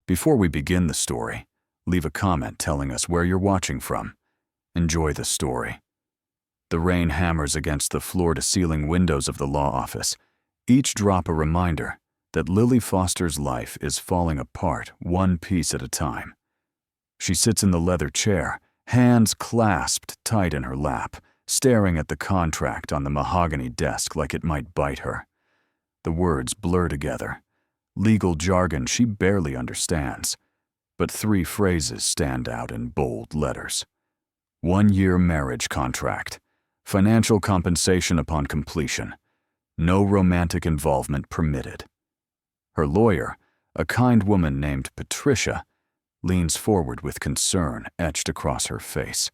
Before we begin the story, leave a comment telling us where you're watching from. Enjoy the story. The rain hammers against the floor-to-ceiling windows of the law office, each drop a reminder that Lily Foster's life is falling apart one piece at a time. She sits in the leather chair, hands clasped tight in her lap, staring at the contract on the mahogany desk like it might bite her. The words blur together. Legal jargon she barely understands, but 3 phrases stand out in bold letters. 1-year marriage contract. Financial compensation upon completion. No romantic involvement permitted. Her lawyer, a kind woman named Patricia, leans forward with concern etched across her face.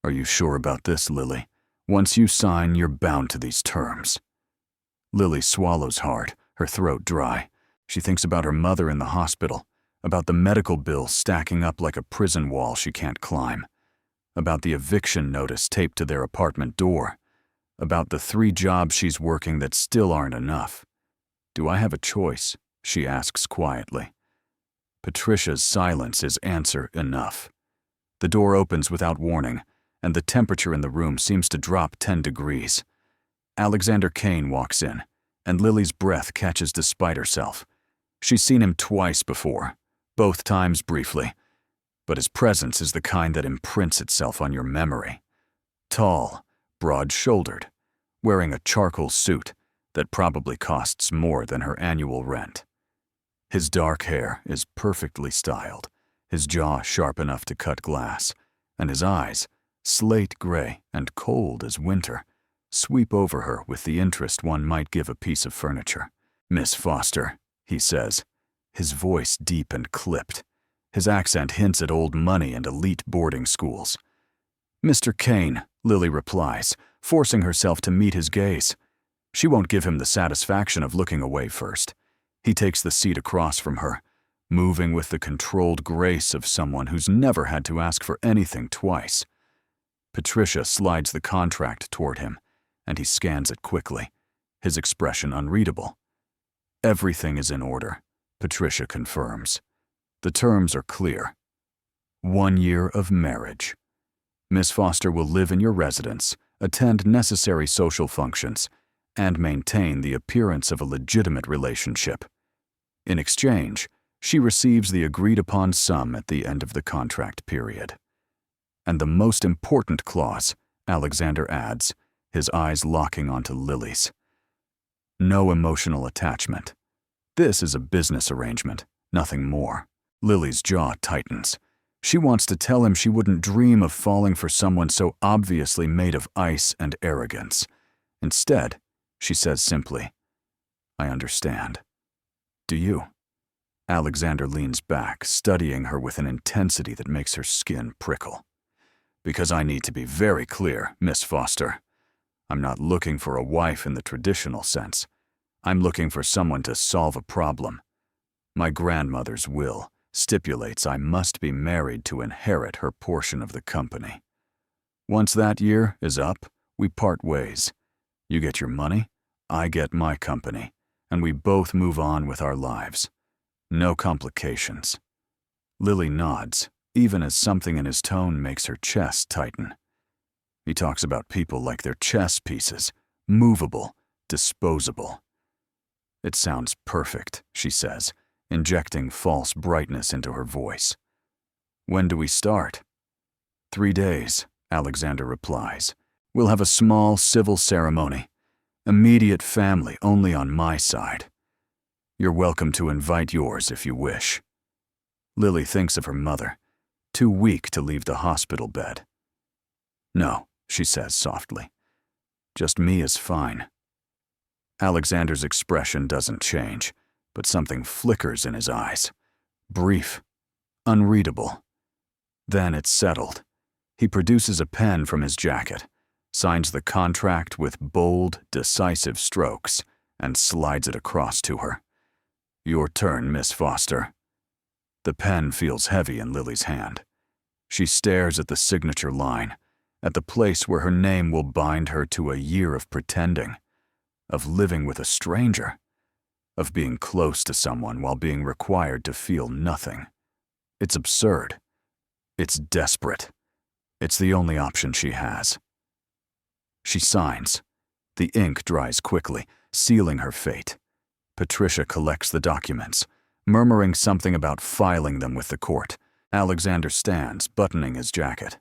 Are you sure about this, Lily? Once you sign, you're bound to these terms. Lily swallows hard, her throat dry. She thinks about her mother in the hospital, about the medical bill stacking up like a prison wall she can't climb, about the eviction notice taped to their apartment door, about the 3 jobs she's working that still aren't enough. Do I have a choice? She asks quietly. Patricia's silence is answer enough. The door opens without warning, and the temperature in the room seems to drop 10 degrees. Alexander Kane walks in, and Lily's breath catches despite herself. She's seen him twice before, both times briefly, but his presence is the kind that imprints itself on your memory. Tall, broad-shouldered, wearing a charcoal suit that probably costs more than her annual rent. His dark hair is perfectly styled, his jaw sharp enough to cut glass, and his eyes, slate gray and cold as winter, sweep over her with the interest one might give a piece of furniture. Miss Foster, he says, his voice deep and clipped. His accent hints at old money and elite boarding schools. Mr. Kane, Lily replies, forcing herself to meet his gaze. She won't give him the satisfaction of looking away first. He takes the seat across from her, moving with the controlled grace of someone who's never had to ask for anything twice. Patricia slides the contract toward him, and he scans it quickly, his expression unreadable. Everything is in order, Patricia confirms. The terms are clear. 1 year of marriage. Miss Foster will live in your residence, attend necessary social functions, and maintain the appearance of a legitimate relationship. In exchange, she receives the agreed-upon sum at the end of the contract period. And the most important clause, Alexander adds, his eyes locking onto Lily's. No emotional attachment. This is a business arrangement, nothing more. Lily's jaw tightens. She wants to tell him she wouldn't dream of falling for someone so obviously made of ice and arrogance. Instead, she says simply, I understand. Do you? Alexander leans back, studying her with an intensity that makes her skin prickle. Because I need to be very clear, Miss Foster. I'm not looking for a wife in the traditional sense. I'm looking for someone to solve a problem. My grandmother's will stipulates I must be married to inherit her portion of the company. Once that year is up, we part ways. You get your money, I get my company, and we both move on with our lives. No complications. Lily nods, even as something in his tone makes her chest tighten. He talks about people like they're chess pieces, movable, disposable. It sounds perfect, she says, injecting false brightness into her voice. When do we start? 3 days, Alexander replies. We'll have a small civil ceremony. Immediate family only on my side. You're welcome to invite yours if you wish. Lily thinks of her mother, too weak to leave the hospital bed. No, she says softly. Just me is fine. Alexander's expression doesn't change, but something flickers in his eyes. Brief, unreadable. Then it's settled. He produces a pen from his jacket, signs the contract with bold, decisive strokes, and slides it across to her. Your turn, Miss Foster. The pen feels heavy in Lily's hand. She stares at the signature line, at the place where her name will bind her to a year of pretending, of living with a stranger. of being close to someone while being required to feel nothing. It's absurd. It's desperate. It's the only option she has. She signs. The ink dries quickly, sealing her fate. Patricia collects the documents, murmuring something about filing them with the court. Alexander stands, buttoning his jacket.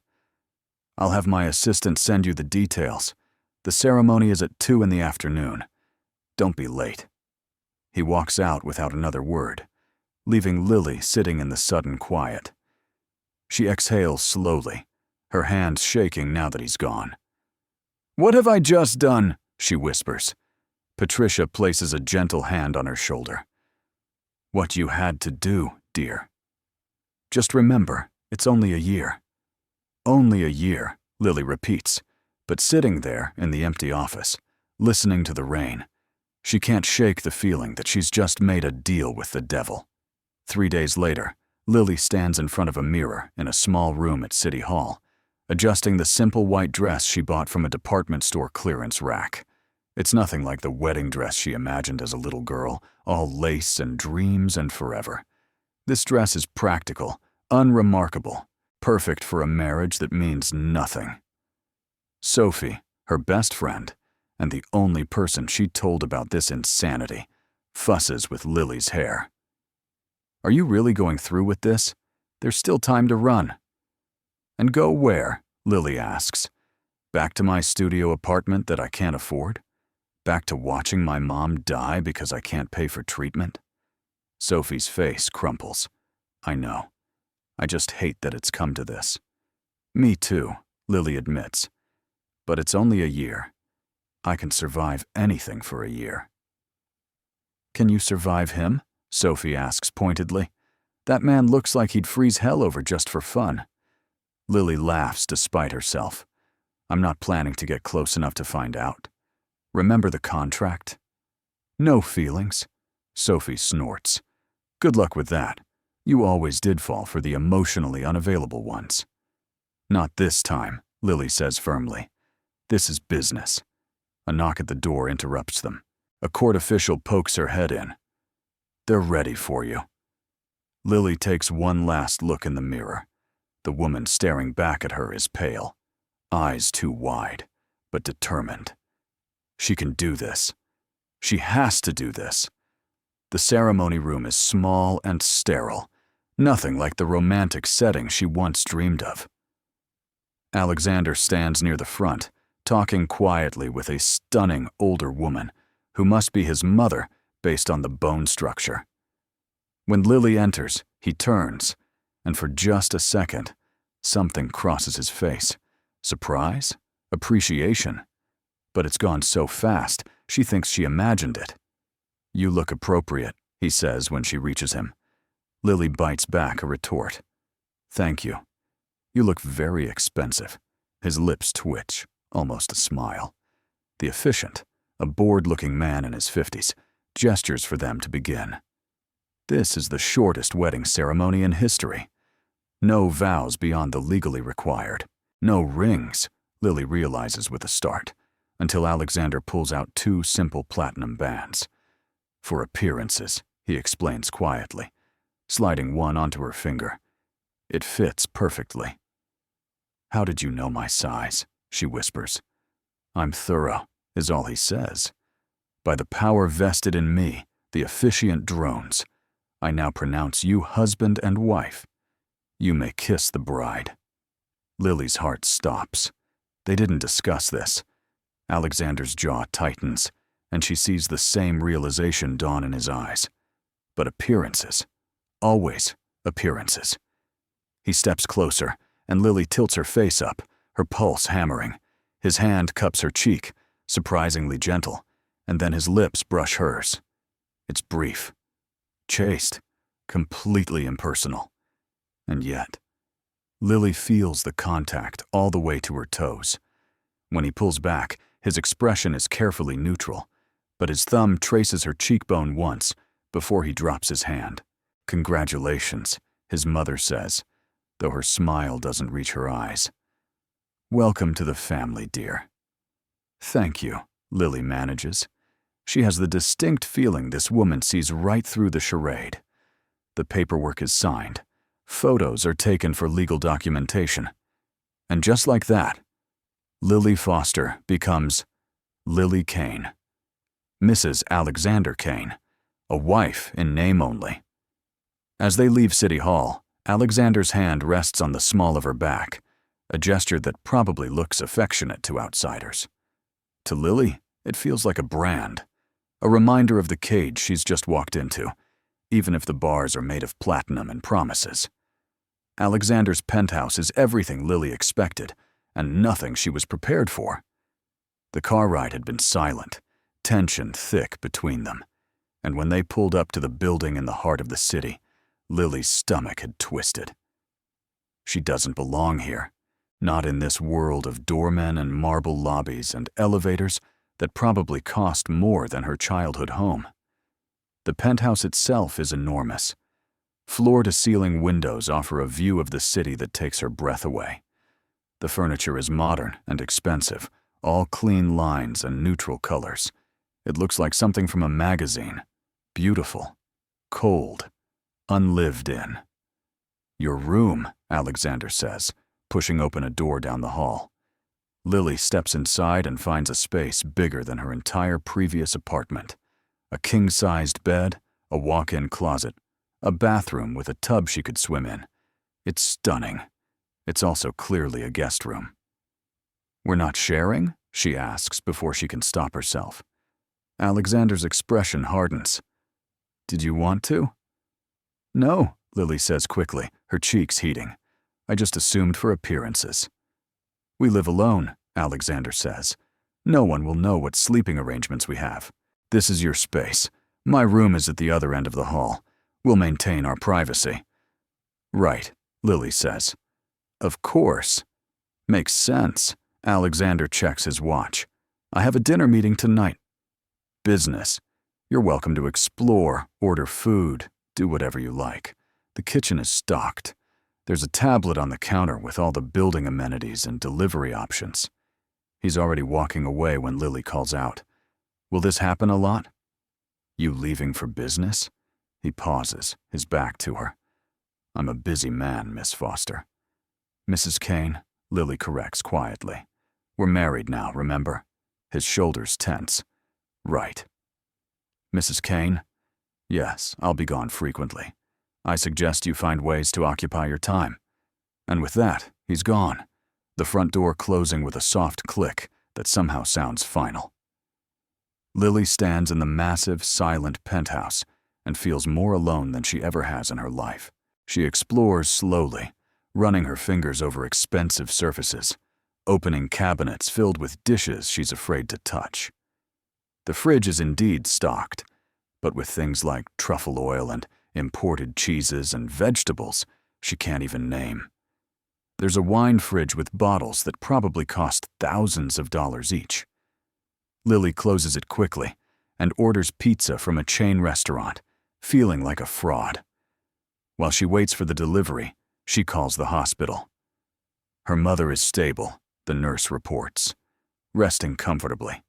"I'll have my assistant send you the details. The ceremony is at 2 in the afternoon. Don't be late." He walks out without another word, leaving Lily sitting in the sudden quiet. She exhales slowly, her hands shaking now that he's gone. "What have I just done?" she whispers. Patricia places a gentle hand on her shoulder. "What you had to do, dear. Just remember, it's only a year." "Only a year," Lily repeats, but sitting there in the empty office, listening to the rain, she can't shake the feeling that she's just made a deal with the devil. 3 days later, Lily stands in front of a mirror in a small room at City Hall, adjusting the simple white dress she bought from a department store clearance rack. It's nothing like the wedding dress she imagined as a little girl, all lace and dreams and forever. This dress is practical, unremarkable, perfect for a marriage that means nothing. Sophie, her best friend, and the only person she'd told about this insanity, fusses with Lily's hair. "Are you really going through with this? There's still time to run." "And go where?" Lily asks. "Back to my studio apartment that I can't afford? Back to watching my mom die because I can't pay for treatment?" Sophie's face crumples. "I know. I just hate that it's come to this." "Me too," Lily admits. "But it's only a year. I can survive anything for a year." "Can you survive him?" Sophie asks pointedly. "That man looks like he'd freeze hell over just for fun." Lily laughs despite herself. "I'm not planning to get close enough to find out. Remember the contract?" "No feelings," Sophie snorts. "Good luck with that. You always did fall for the emotionally unavailable ones." "Not this time," Lily says firmly. "This is business." A knock at the door interrupts them. A court official pokes her head in. "They're ready for you." Lily takes one last look in the mirror. The woman staring back at her is pale, eyes too wide, but determined. She can do this. She has to do this. The ceremony room is small and sterile, nothing like the romantic setting she once dreamed of. Alexander stands near the front, talking quietly with a stunning older woman, who must be his mother based on the bone structure. When Lily enters, he turns, and for just a second, something crosses his face. Surprise? Appreciation? But it's gone so fast, she thinks she imagined it. "You look appropriate," he says when she reaches him. Lily bites back a retort. "Thank you. You look very expensive." His lips twitch, almost a smile. The officiant, a bored-looking man in his 50s, gestures for them to begin. This is the shortest wedding ceremony in history. No vows beyond the legally required. No rings, Lily realizes with a start, until Alexander pulls out 2 simple platinum bands. "For appearances," he explains quietly, sliding one onto her finger. "It fits perfectly." "How did you know my size?" she whispers. "I'm thorough," is all he says. "By the power vested in me, the officiant drones. I now pronounce you husband and wife. You may kiss the bride." Lily's heart stops. They didn't discuss this. Alexander's jaw tightens, and she sees the same realization dawn in his eyes. But appearances. Always appearances. He steps closer, and Lily tilts her face up, her pulse hammering. His hand cups her cheek, surprisingly gentle, and then his lips brush hers. It's brief, chaste, completely impersonal. And yet, Lily feels the contact all the way to her toes. When he pulls back, his expression is carefully neutral, but his thumb traces her cheekbone once before he drops his hand. "Congratulations," his mother says, though her smile doesn't reach her eyes. "Welcome to the family, dear." "Thank you," Lily manages. She has the distinct feeling this woman sees right through the charade. The paperwork is signed. Photos are taken for legal documentation. And just like that, Lily Foster becomes Lily Kane, Mrs. Alexander Kane, a wife in name only. As they leave City Hall, Alexander's hand rests on the small of her back, a gesture that probably looks affectionate to outsiders. To Lily, it feels like a brand, a reminder of the cage she's just walked into, even if the bars are made of platinum and promises. Alexander's penthouse is everything Lily expected, and nothing she was prepared for. The car ride had been silent, tension thick between them, and when they pulled up to the building in the heart of the city, Lily's stomach had twisted. She doesn't belong here, not in this world of doormen and marble lobbies and elevators that probably cost more than her childhood home. The penthouse itself is enormous. Floor-to-ceiling windows offer a view of the city that takes her breath away. The furniture is modern and expensive, all clean lines and neutral colors. It looks like something from a magazine. Beautiful, cold, unlived in. "Your room," Alexander says, pushing open a door down the hall. Lily steps inside and finds a space bigger than her entire previous apartment. A king-sized bed, a walk-in closet, a bathroom with a tub she could swim in. It's stunning. It's also clearly a guest room. "We're not sharing?" she asks before she can stop herself. Alexander's expression hardens. "Did you want to?" "No," Lily says quickly, her cheeks heating. "I just assumed for appearances." "We live alone," Alexander says. "No one will know what sleeping arrangements we have. This is your space. My room is at the other end of the hall. We'll maintain our privacy." "Right," Lily says. "Of course. Makes sense." Alexander checks his watch. "I have a dinner meeting tonight." "Business. You're welcome to explore, order food, do whatever you like. The kitchen is stocked. There's a tablet on the counter with all the building amenities and delivery options." He's already walking away when Lily calls out, "Will this happen a lot?" "You leaving for business?" He pauses, his back to her. "I'm a busy man, Miss Foster." "Mrs. Kane," Lily corrects quietly. "We're married now, remember?" His shoulders tense. "Right." "Mrs. Kane?" "Yes, I'll be gone frequently. I suggest you find ways to occupy your time." And with that, he's gone, the front door closing with a soft click that somehow sounds final. Lily stands in the massive, silent penthouse and feels more alone than she ever has in her life. She explores slowly, running her fingers over expensive surfaces, opening cabinets filled with dishes she's afraid to touch. The fridge is indeed stocked, but with things like truffle oil and imported cheeses and vegetables she can't even name. There's a wine fridge with bottles that probably cost thousands of dollars each. Lily closes it quickly and orders pizza from a chain restaurant, feeling like a fraud. While she waits for the delivery, she calls the hospital. Her mother is stable, the nurse reports, resting comfortably.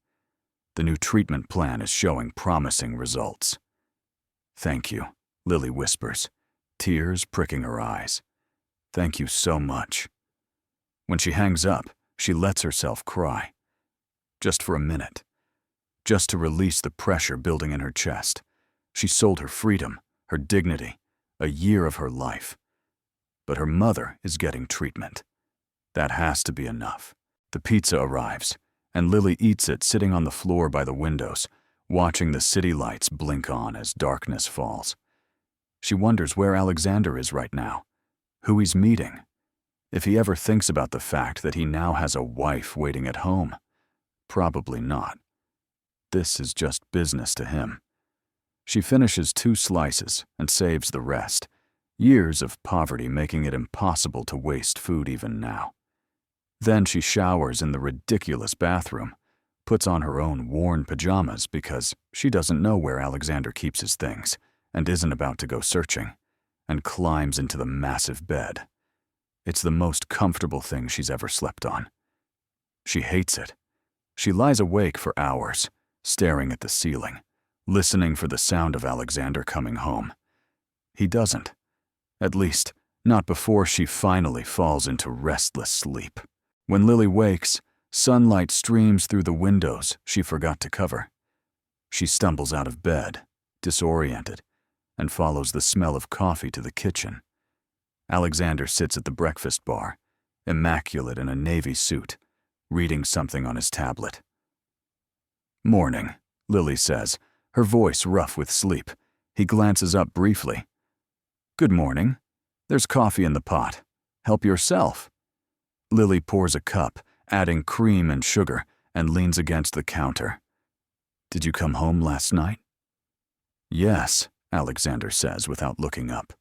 The new treatment plan is showing promising results. "Thank you," Lily whispers, tears pricking her eyes. "Thank you so much." When she hangs up, she lets herself cry. Just for a minute. Just to release the pressure building in her chest. She sold her freedom, her dignity, a year of her life. But her mother is getting treatment. That has to be enough. The pizza arrives, and Lily eats it sitting on the floor by the windows, watching the city lights blink on as darkness falls. She wonders where Alexander is right now, who he's meeting, if he ever thinks about the fact that he now has a wife waiting at home. Probably not. This is just business to him. She finishes 2 slices and saves the rest, years of poverty making it impossible to waste food even now. Then she showers in the ridiculous bathroom, puts on her own worn pajamas because she doesn't know where Alexander keeps his things and isn't about to go searching, and climbs into the massive bed. It's the most comfortable thing she's ever slept on. She hates it. She lies awake for hours, staring at the ceiling, listening for the sound of Alexander coming home. He doesn't. At least, not before she finally falls into restless sleep. When Lily wakes, sunlight streams through the windows she forgot to cover. She stumbles out of bed, disoriented, and follows the smell of coffee to the kitchen. Alexander sits at the breakfast bar, immaculate in a navy suit, reading something on his tablet. "Morning," Lily says, her voice rough with sleep. He glances up briefly. "Good morning. There's coffee in the pot. Help yourself." Lily pours a cup, adding cream and sugar, and leans against the counter. "Did you come home last night?" "Yes," Alexander says without looking up.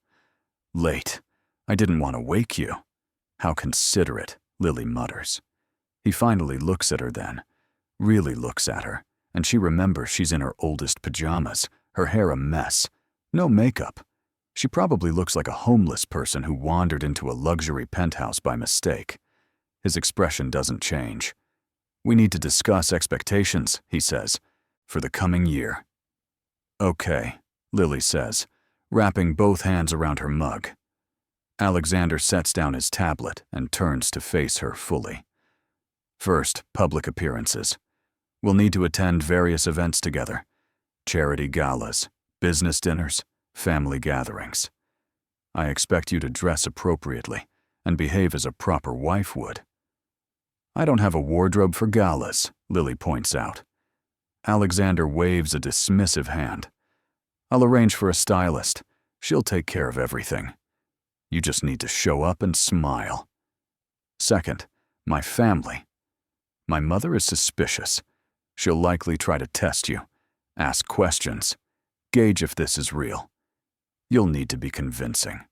"Late. I didn't want to wake you." "How considerate," Lily mutters. He finally looks at her then, really looks at her, and she remembers she's in her oldest pajamas, her hair a mess, no makeup. She probably looks like a homeless person who wandered into a luxury penthouse by mistake. His expression doesn't change. "We need to discuss expectations," he says, "for the coming year." "Okay," Lily says, wrapping both hands around her mug. Alexander sets down his tablet and turns to face her fully. "First, public appearances. We'll need to attend various events together. Charity galas, business dinners, family gatherings. I expect you to dress appropriately and behave as a proper wife would." "I don't have a wardrobe for galas," Lily points out. Alexander waves a dismissive hand. "I'll arrange for a stylist. She'll take care of everything. You just need to show up and smile." "Second, my family. My mother is suspicious. She'll likely try to test you, ask questions, gauge if this is real. You'll need to be convincing."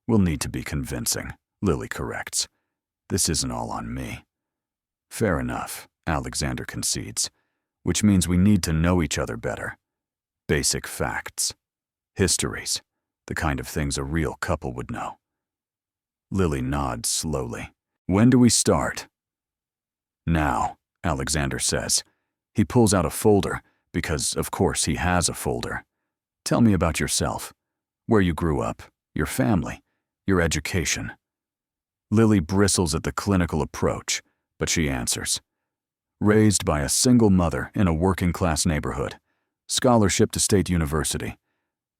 "We'll need to be convincing," Lily corrects. "This isn't all on me." "Fair enough," Alexander concedes, "which means we need to know each other better. Basic facts. Histories. The kind of things a real couple would know." Lily nods slowly. "When do we start?" "Now," Alexander says. He pulls out a folder, because of course he has a folder. "Tell me about yourself. Where you grew up, your family, your education." Lily bristles at the clinical approach, but she answers. "Raised by a single mother in a working-class neighborhood. Scholarship to State University.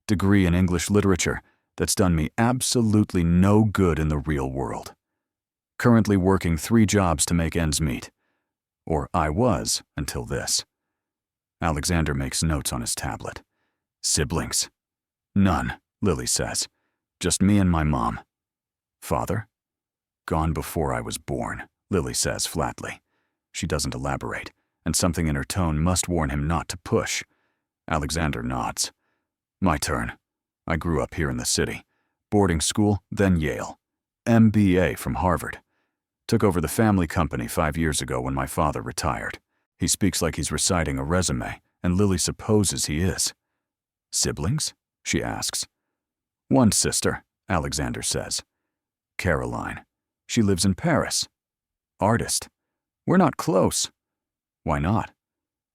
Degree in English literature that's done me absolutely no good in the real world. Currently working 3 jobs to make ends meet. Or I was until this." Alexander makes notes on his tablet. "Siblings?" "None," Lily says. "Just me and my mom." "Father?" "Gone before I was born," Lily says flatly. She doesn't elaborate, and something in her tone must warn him not to push. Alexander nods. "My turn. I grew up here in the city. Boarding school, then Yale. MBA from Harvard. Took over the family company 5 years ago when my father retired." He speaks like he's reciting a resume, and Lily supposes he is. "Siblings?" she asks. "One sister," Alexander says. "Caroline. She lives in Paris. Artist. We're not close." "Why not?"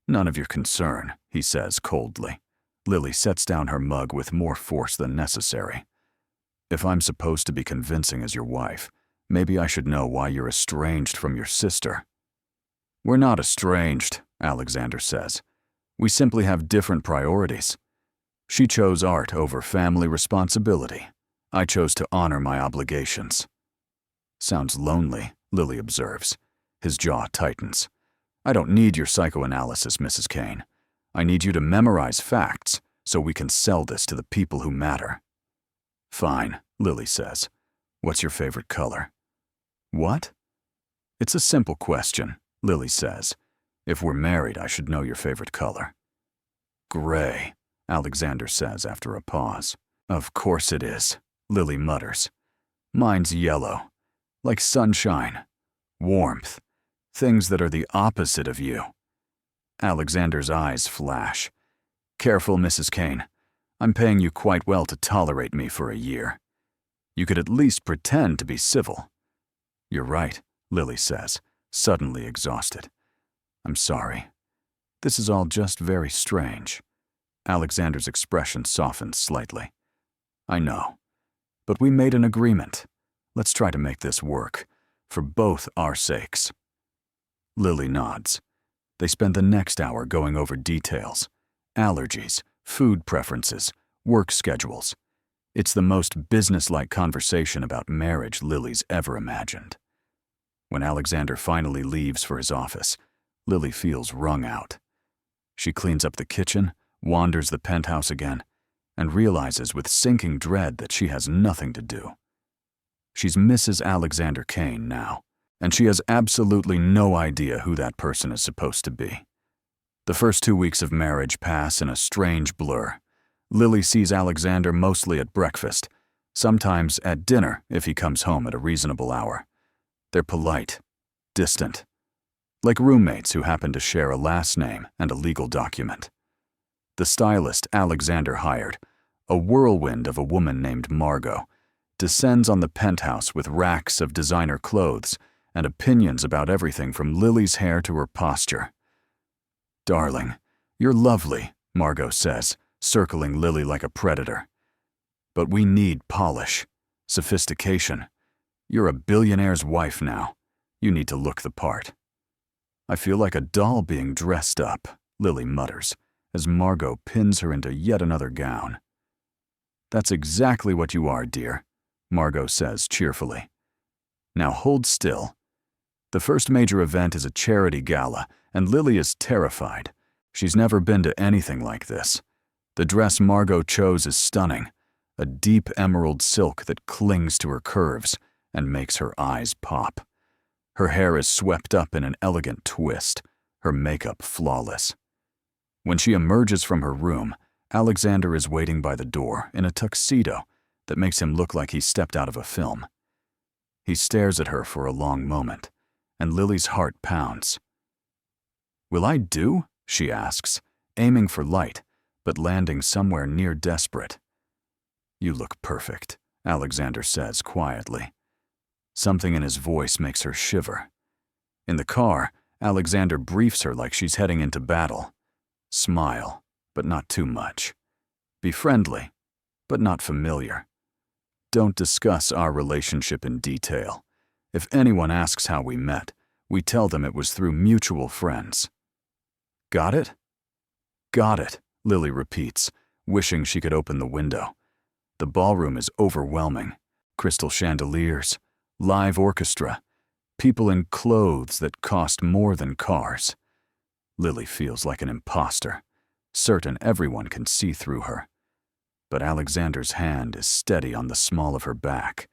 "None of your concern," he says coldly. Lily sets down her mug with more force than necessary. "If I'm supposed to be convincing as your wife, maybe I should know why you're estranged from your sister." "We're not estranged," Alexander says. "We simply have different priorities. She chose art over family responsibility. I chose to honor my obligations." "Sounds lonely," Lily observes. His jaw tightens. "I don't need your psychoanalysis, Mrs. Kane. I need you to memorize facts so we can sell this to the people who matter." "Fine," Lily says. "What's your favorite color?" "What?" "It's a simple question," Lily says. "If we're married, I should know your favorite color." "Gray," Alexander says after a pause. "Of course it is," Lily mutters. "Mine's yellow. Like sunshine. Warmth. Things that are the opposite of you." Alexander's eyes flash. "Careful, Mrs. Kane. I'm paying you quite well to tolerate me for a year. You could at least pretend to be civil." "You're right," Lily says, suddenly exhausted. "I'm sorry. This is all just very strange. Alexander's expression softened slightly. I know. But we made an agreement. Let's try to make this work, for both our sakes. Lily nods. They spend the next hour going over details, allergies, food preferences, work schedules. It's the most businesslike conversation about marriage Lily's ever imagined. When Alexander finally leaves for his office, Lily feels wrung out. She cleans up the kitchen, wanders the penthouse again, and realizes with sinking dread that she has nothing to do. She's Mrs. Alexander Kane now, and she has absolutely no idea who that person is supposed to be. The first 2 weeks of marriage pass in a strange blur. Lily sees Alexander mostly at breakfast, sometimes at dinner if he comes home at a reasonable hour. They're polite, distant, like roommates who happen to share a last name and a legal document. The stylist Alexander hired, a whirlwind of a woman named Margot, descends on the penthouse with racks of designer clothes and opinions about everything from Lily's hair to her posture. "Darling, you're lovely," Margot says, circling Lily like a predator. "But we need polish, sophistication. You're a billionaire's wife now. You need to look the part." "I feel like a doll being dressed up," Lily mutters, as Margot pins her into yet another gown. "That's exactly what you are, dear," Margot says cheerfully. "Now hold still." The first major event is a charity gala, and Lily is terrified. She's never been to anything like this. The dress Margot chose is stunning, a deep emerald silk that clings to her curves and makes her eyes pop. Her hair is swept up in an elegant twist, her makeup flawless. When she emerges from her room, Alexander is waiting by the door in a tuxedo that makes him look like he stepped out of a film. He stares at her for a long moment, and Lily's heart pounds. "Will I do?" she asks, aiming for light, but landing somewhere near desperate. "You look perfect," Alexander says quietly. Something in his voice makes her shiver. In the car, Alexander briefs her like she's heading into battle. Smile, but not too much. Be friendly, but not familiar. Don't discuss our relationship in detail. If anyone asks how we met, we tell them it was through mutual friends. Got it? Got it, Lily repeats, wishing she could open the window. The ballroom is overwhelming. Crystal chandeliers, live orchestra, people in clothes that cost more than cars. Lily feels like an imposter, certain everyone can see through her. But Alexander's hand is steady on the small of her back,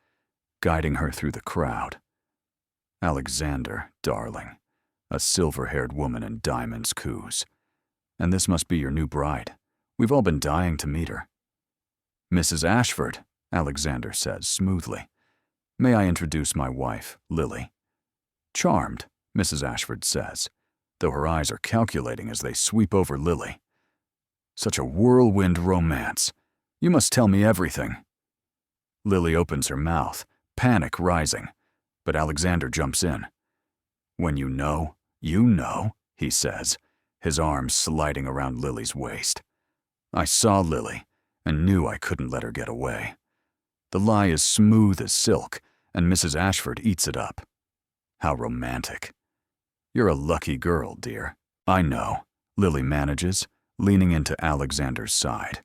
guiding her through the crowd. Alexander, darling, a silver-haired woman in diamonds coups. And this must be your new bride. We've all been dying to meet her. Mrs. Ashford, Alexander says smoothly. May I introduce my wife, Lily? Charmed, Mrs. Ashford says, though her eyes are calculating as they sweep over Lily. Such a whirlwind romance. You must tell me everything. Lily opens her mouth, panic rising, but Alexander jumps in. When you know, he says, his arms sliding around Lily's waist. I saw Lily and knew I couldn't let her get away. The lie is smooth as silk, and Mrs. Ashford eats it up. How romantic. You're a lucky girl, dear. I know, Lily manages, leaning into Alexander's side.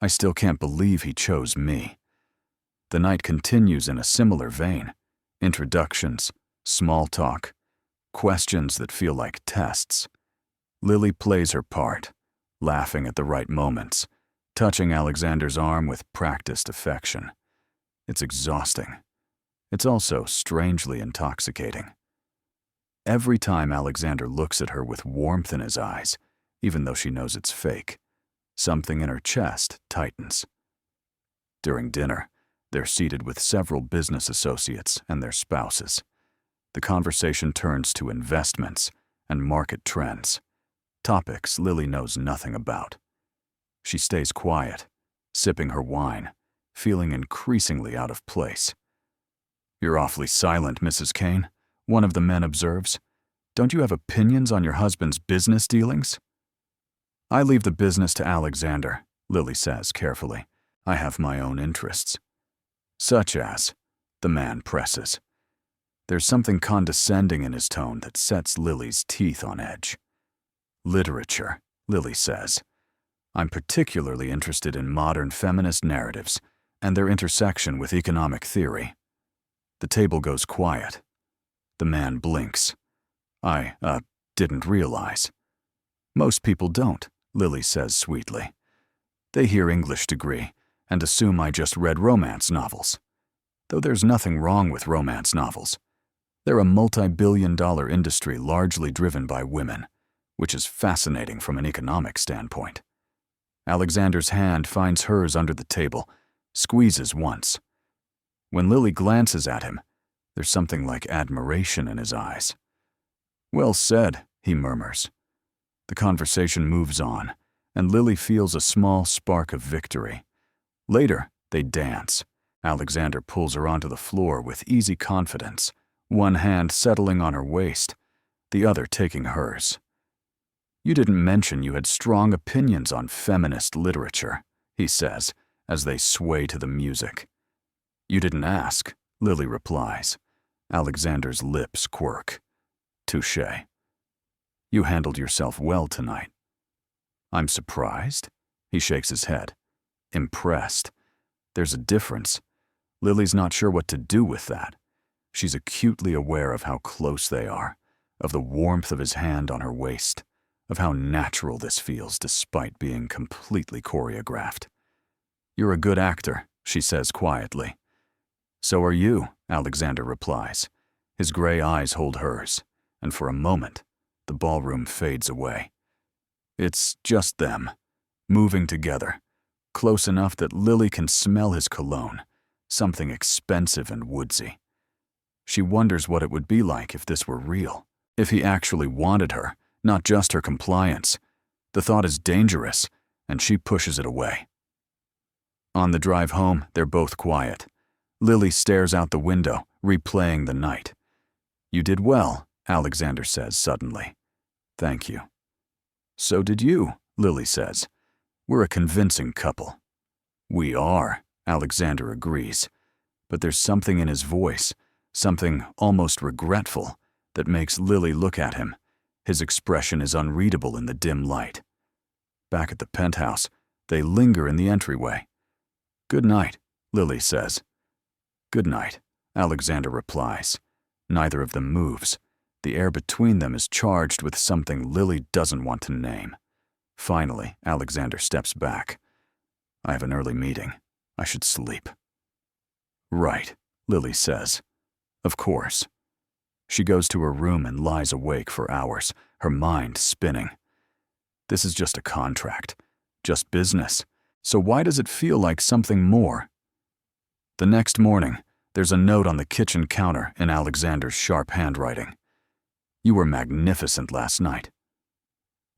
I still can't believe he chose me. The night continues in a similar vein. Introductions, small talk, questions that feel like tests. Lily plays her part, laughing at the right moments, touching Alexander's arm with practiced affection. It's exhausting. It's also strangely intoxicating. Every time Alexander looks at her with warmth in his eyes, even though she knows it's fake, something in her chest tightens. During dinner, they're seated with several business associates and their spouses. The conversation turns to investments and market trends, topics Lily knows nothing about. She stays quiet, sipping her wine, feeling increasingly out of place. You're awfully silent, Mrs. Kane, one of the men observes. Don't you have opinions on your husband's business dealings? I leave the business to Alexander, Lily says carefully. I have my own interests. Such as, the man presses. There's something condescending in his tone that sets Lily's teeth on edge. Literature, Lily says. I'm particularly interested in modern feminist narratives and their intersection with economic theory. The table goes quiet. The man blinks. I didn't realize. Most people don't, Lily says sweetly. They hear English degree and assume I just read romance novels. Though there's nothing wrong with romance novels. They're a multi-billion-dollar industry largely driven by women, which is fascinating from an economic standpoint. Alexander's hand finds hers under the table, squeezes once. When Lily glances at him, there's something like admiration in his eyes. Well said, he murmurs. The conversation moves on, and Lily feels a small spark of victory. Later, they dance. Alexander pulls her onto the floor with easy confidence, one hand settling on her waist, the other taking hers. You didn't mention you had strong opinions on feminist literature, he says, as they sway to the music. You didn't ask, Lily replies. Alexander's lips quirk. Touché. You handled yourself well tonight. I'm surprised? He shakes his head. Impressed. There's a difference. Lily's not sure what to do with that. She's acutely aware of how close they are, of the warmth of his hand on her waist, of how natural this feels despite being completely choreographed. You're a good actor, she says quietly. So are you, Alexander replies. His gray eyes hold hers, and for a moment, the ballroom fades away. It's just them, moving together, close enough that Lily can smell his cologne, something expensive and woodsy. She wonders what it would be like if this were real, if he actually wanted her, not just her compliance. The thought is dangerous, and she pushes it away. On the drive home, they're both quiet. Lily stares out the window, replaying the night. You did well, Alexander says suddenly. Thank you. So did you, Lily says. We're a convincing couple. We are, Alexander agrees. But there's something in his voice, something almost regretful, that makes Lily look at him. His expression is unreadable in the dim light. Back at the penthouse, they linger in the entryway. Good night, Lily says. Good night, Alexander replies. Neither of them moves. The air between them is charged with something Lily doesn't want to name. Finally, Alexander steps back. I have an early meeting. I should sleep. Right, Lily says. Of course. She goes to her room and lies awake for hours, her mind spinning. This is just a contract, just business. So why does it feel like something more? The next morning, there's a note on the kitchen counter in Alexander's sharp handwriting. You were magnificent last night.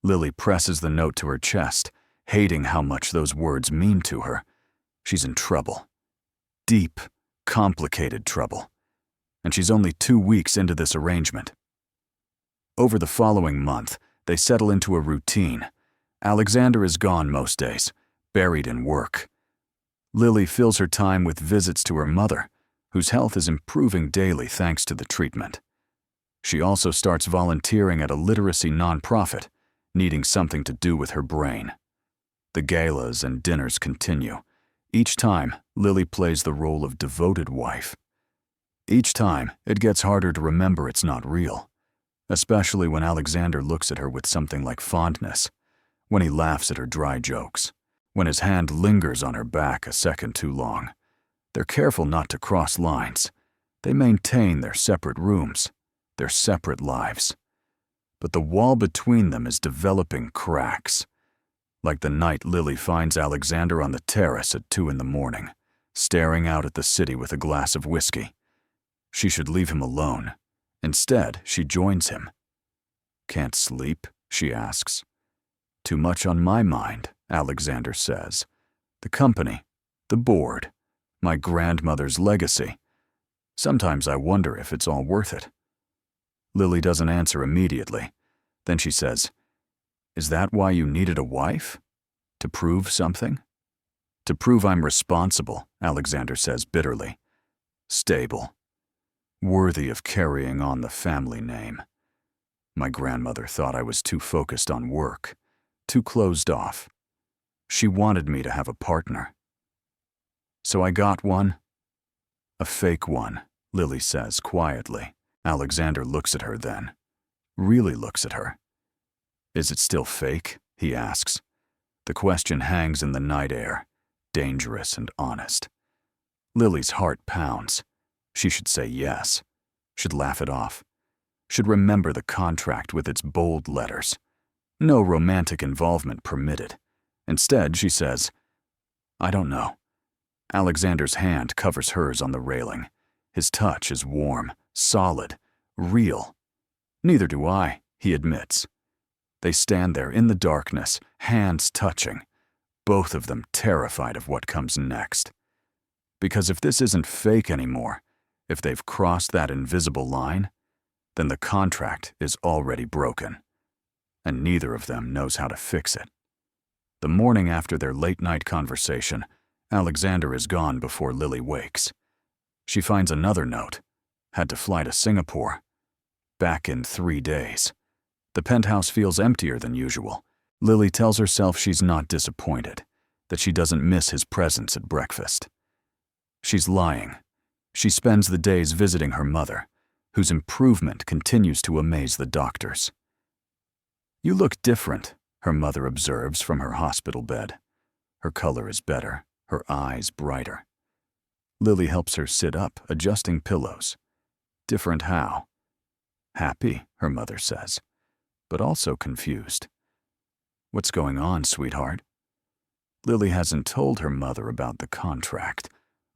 Lily presses the note to her chest, hating how much those words mean to her. She's in trouble. Deep, complicated trouble. And she's only 2 weeks into this arrangement. Over the following month, they settle into a routine. Alexander is gone most days, buried in work. Lily fills her time with visits to her mother, whose health is improving daily thanks to the treatment. She also starts volunteering at a literacy nonprofit, needing something to do with her brain. The galas and dinners continue. Each time, Lily plays the role of devoted wife. Each time, it gets harder to remember it's not real, especially when Alexander looks at her with something like fondness, when he laughs at her dry jokes, when his hand lingers on her back a second too long. They're careful not to cross lines. They maintain their separate rooms, their separate lives. But the wall between them is developing cracks. Like the night Lily finds Alexander on the terrace at 2 a.m, staring out at the city with a glass of whiskey. She should leave him alone. Instead, she joins him. Can't sleep? She asks. Too much on my mind, Alexander says. The company, the board, my grandmother's legacy. Sometimes I wonder if it's all worth it. Lily doesn't answer immediately. Then she says, Is that why you needed a wife? To prove something? To prove I'm responsible, Alexander says bitterly. Stable. Worthy of carrying on the family name. My grandmother thought I was too focused on work, too closed off. She wanted me to have a partner. So I got one. A fake one, Lily says quietly. Alexander looks at her then. Really looks at her. Is it still fake? He asks. The question hangs in the night air, dangerous and honest. Lily's heart pounds. She should say yes, should laugh it off, should remember the contract with its bold letters. No romantic involvement permitted. Instead, she says, I don't know. Alexander's hand covers hers on the railing. His touch is warm, solid, real. Neither do I, he admits. They stand there in the darkness, hands touching, both of them terrified of what comes next. Because if this isn't fake anymore, if they've crossed that invisible line, then the contract is already broken, and neither of them knows how to fix it. The morning after their late-night conversation, Alexander is gone before Lily wakes. She finds another note. Had to fly to Singapore. Back in 3 days. The penthouse feels emptier than usual. Lily tells herself she's not disappointed, that she doesn't miss his presence at breakfast. She's lying. She spends the days visiting her mother, whose improvement continues to amaze the doctors. You look different, her mother observes from her hospital bed. Her color is better, her eyes brighter. Lily helps her sit up, adjusting pillows. Different how? Happy, her mother says, but also confused. What's going on, sweetheart? Lily hasn't told her mother about the contract,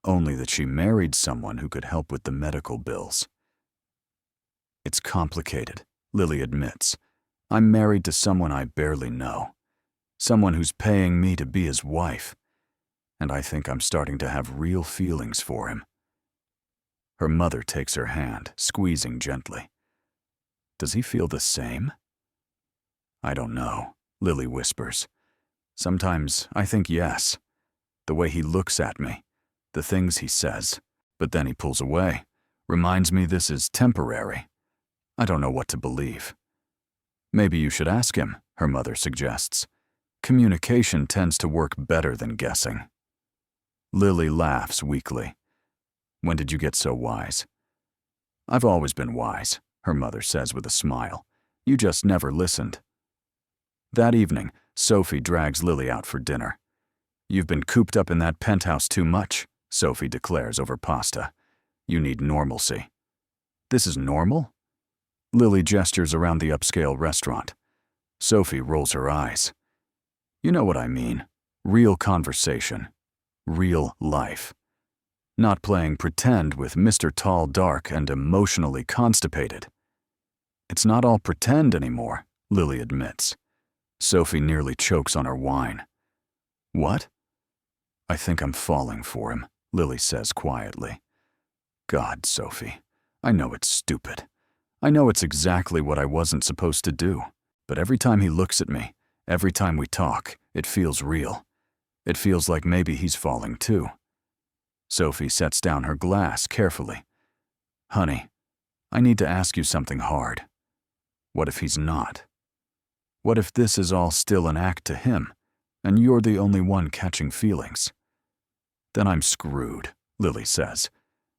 only that she married someone who could help with the medical bills. It's complicated, Lily admits. I'm married to someone I barely know, someone who's paying me to be his wife, and I think I'm starting to have real feelings for him. Her mother takes her hand, squeezing gently. Does he feel the same? I don't know, Lily whispers. Sometimes I think yes, the way he looks at me, the things he says, but then he pulls away, reminds me this is temporary. I don't know what to believe. Maybe you should ask him, her mother suggests. Communication tends to work better than guessing. Lily laughs weakly. When did you get so wise? I've always been wise, her mother says with a smile. You just never listened. That evening, Sophie drags Lily out for dinner. You've been cooped up in that penthouse too much, Sophie declares over pasta. You need normalcy. This is normal? Lily gestures around the upscale restaurant. Sophie rolls her eyes. You know what I mean. Real conversation. Real life. Not playing pretend with Mr. Tall, Dark, and emotionally constipated. It's not all pretend anymore, Lily admits. Sophie nearly chokes on her wine. What? I think I'm falling for him, Lily says quietly. God, Sophie, I know it's stupid. I know it's exactly what I wasn't supposed to do. But every time he looks at me, every time we talk, it feels real. It feels like maybe he's falling too. Sophie sets down her glass carefully. Honey, I need to ask you something hard. What if he's not? What if this is all still an act to him, and you're the only one catching feelings? Then I'm screwed, Lily says,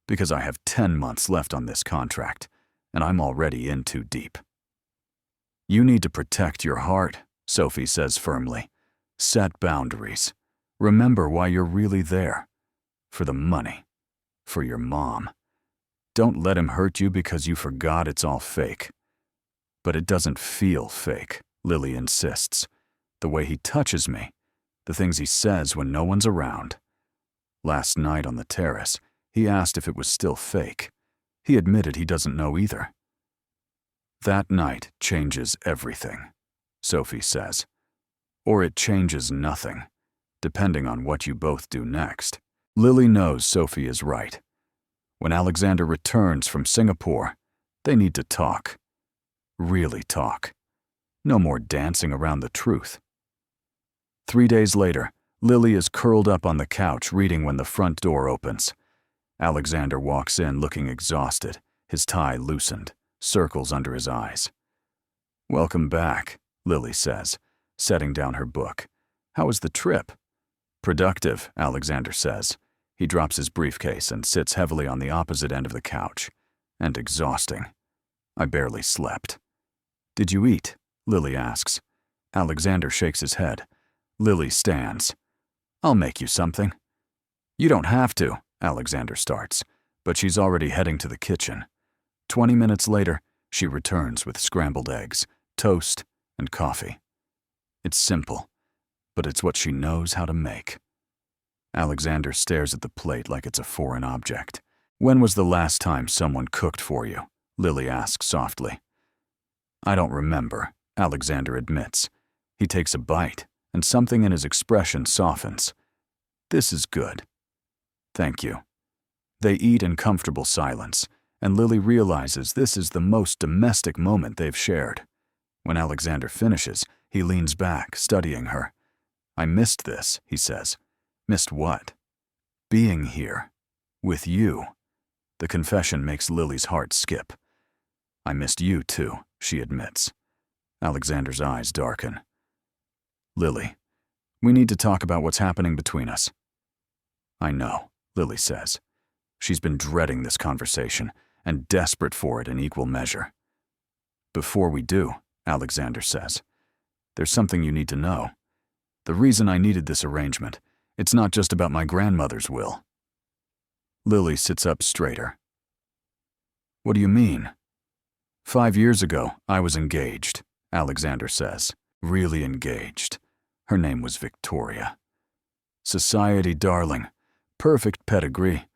because I have 10 months left on this contract, and I'm already in too deep. You need to protect your heart, Sophie says firmly. Set boundaries. Remember why you're really there. For the money. For your mom. Don't let him hurt you because you forgot it's all fake. But it doesn't feel fake, Lily insists. The way he touches me. The things he says when no one's around. Last night on the terrace, he asked if it was still fake. He admitted he doesn't know either. That night changes everything, Sophie says. Or it changes nothing, depending on what you both do next. Lily knows Sophie is right. When Alexander returns from Singapore, they need to talk. Really talk. No more dancing around the truth. 3 days later, Lily is curled up on the couch reading when the front door opens. Alexander walks in looking exhausted, his tie loosened, circles under his eyes. "Welcome back," Lily says, setting down her book. "How was the trip?" "Productive," Alexander says. He drops his briefcase and sits heavily on the opposite end of the couch. "And exhausting. I barely slept." "Did you eat?" Lily asks. Alexander shakes his head. Lily stands. "I'll make you something." "You don't have to," Alexander starts, but she's already heading to the kitchen. 20 minutes later, she returns with scrambled eggs, toast, and coffee. It's simple, but it's what she knows how to make. Alexander stares at the plate like it's a foreign object. "When was the last time someone cooked for you?" Lily asks softly. "I don't remember," Alexander admits. He takes a bite, and something in his expression softens. "This is good." "Thank you." They eat in comfortable silence, and Lily realizes this is the most domestic moment they've shared. When Alexander finishes, he leans back, studying her. "I missed this," he says. "Missed what?" "Being here. With you." The confession makes Lily's heart skip. "I missed you too," she admits. Alexander's eyes darken. "Lily, we need to talk about what's happening between us." "I know," Lily says. She's been dreading this conversation and desperate for it in equal measure. "Before we do," Alexander says, "there's something you need to know. The reason I needed this arrangement, it's not just about my grandmother's will." Lily sits up straighter. "What do you mean?" 5 years ago, I was engaged," Alexander says. "Really engaged. Her name was Victoria. Society darling, perfect pedigree,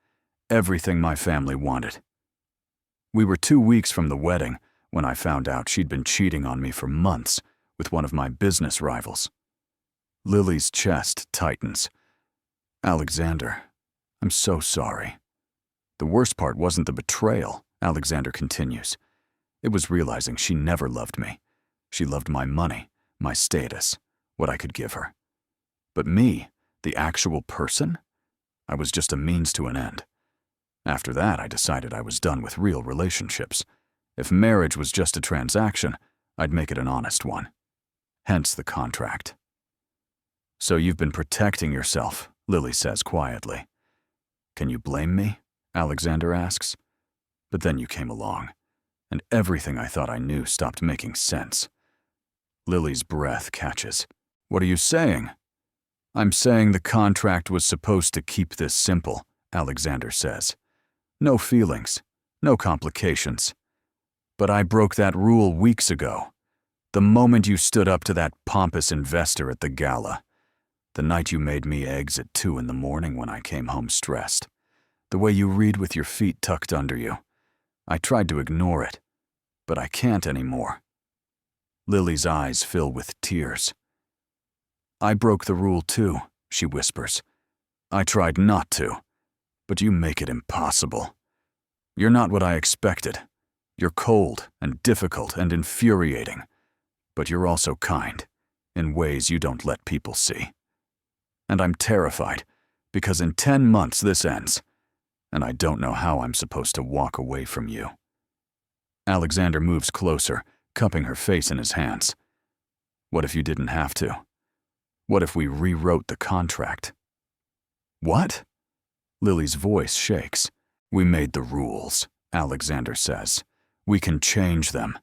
everything my family wanted. We were 2 weeks from the wedding when I found out she'd been cheating on me for months with one of my business rivals." Lily's chest tightens. "Alexander, I'm so sorry." "The worst part wasn't the betrayal," Alexander continues. "It was realizing she never loved me. She loved my money, my status, what I could give her. But me, the actual person, I was just a means to an end. After that, I decided I was done with real relationships. If marriage was just a transaction, I'd make it an honest one. Hence the contract." "So you've been protecting yourself," Lily says quietly. "Can you blame me?" Alexander asks. "But then you came along, and everything I thought I knew stopped making sense." Lily's breath catches. "What are you saying?" "I'm saying the contract was supposed to keep this simple," Alexander says. "No feelings, no complications. But I broke that rule weeks ago. The moment you stood up to that pompous investor at the gala. The night you made me eggs at 2 in the morning when I came home stressed. The way you read with your feet tucked under you. I tried to ignore it, but I can't anymore." Lily's eyes fill with tears. "I broke the rule too," she whispers. "I tried not to, but you make it impossible. You're not what I expected. You're cold and difficult and infuriating, but you're also kind, in ways you don't let people see. And I'm terrified, because in 10 months this ends, and I don't know how I'm supposed to walk away from you." Alexander moves closer, cupping her face in his hands. "What if you didn't have to? What if we rewrote the contract?" "What?" Lily's voice shakes. "We made the rules," Alexander says. "We can change them.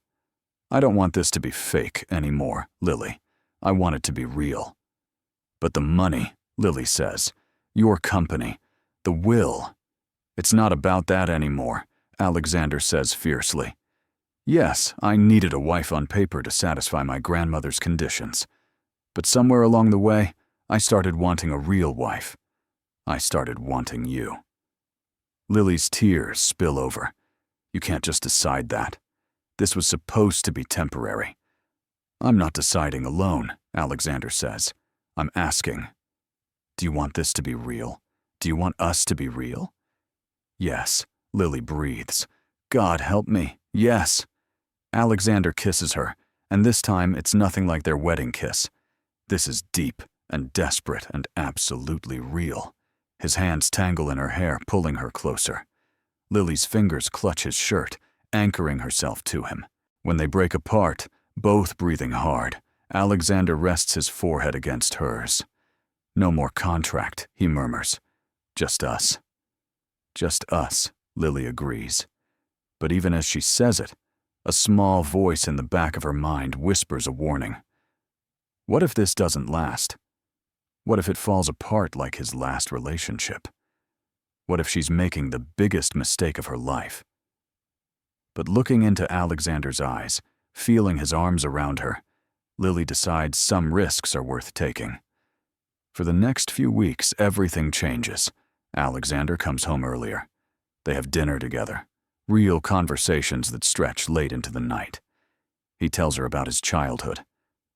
I don't want this to be fake anymore, Lily. I want it to be real. But the money," Lily says, "your company, the will, it's not about that anymore," Alexander says fiercely. "Yes, I needed a wife on paper to satisfy my grandmother's conditions. But somewhere along the way, I started wanting a real wife. I started wanting you." Lily's tears spill over. "You can't just decide that. This was supposed to be temporary." "I'm not deciding alone," Alexander says. "I'm asking. Do you want this to be real? Do you want us to be real?" "Yes," Lily breathes. "God help me, yes." Alexander kisses her, And this time, it's nothing like their wedding kiss. This is deep and desperate and absolutely real. His hands tangle in her hair, pulling her closer. Lily's fingers clutch his shirt, anchoring herself to him. When they break apart, both breathing hard, Alexander rests his forehead against hers. "No more contract," he murmurs. "Just us." "Just us," Lily agrees. But even as she says it, a small voice in the back of her mind whispers a warning. What if this doesn't last? What if it falls apart like his last relationship? What if she's making the biggest mistake of her life? But looking into Alexander's eyes, feeling his arms around her, Lily decides some risks are worth taking. For the next few weeks, everything changes. Alexander comes home earlier. They have dinner together, real conversations that stretch late into the night. He tells her about his childhood,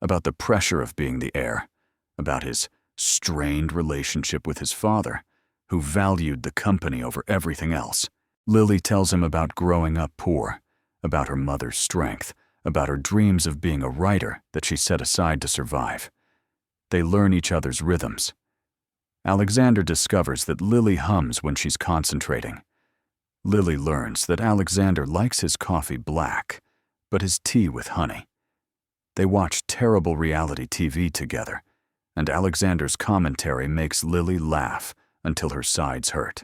about the pressure of being the heir, about his strained relationship with his father, who valued the company over everything else. Lily tells him about growing up poor, about her mother's strength, about her dreams of being a writer that she set aside to survive. They learn each other's rhythms. Alexander discovers that Lily hums when she's concentrating. Lily learns that Alexander likes his coffee black, but his tea with honey. They watch terrible reality TV together, and Alexander's commentary makes Lily laugh until her sides hurt.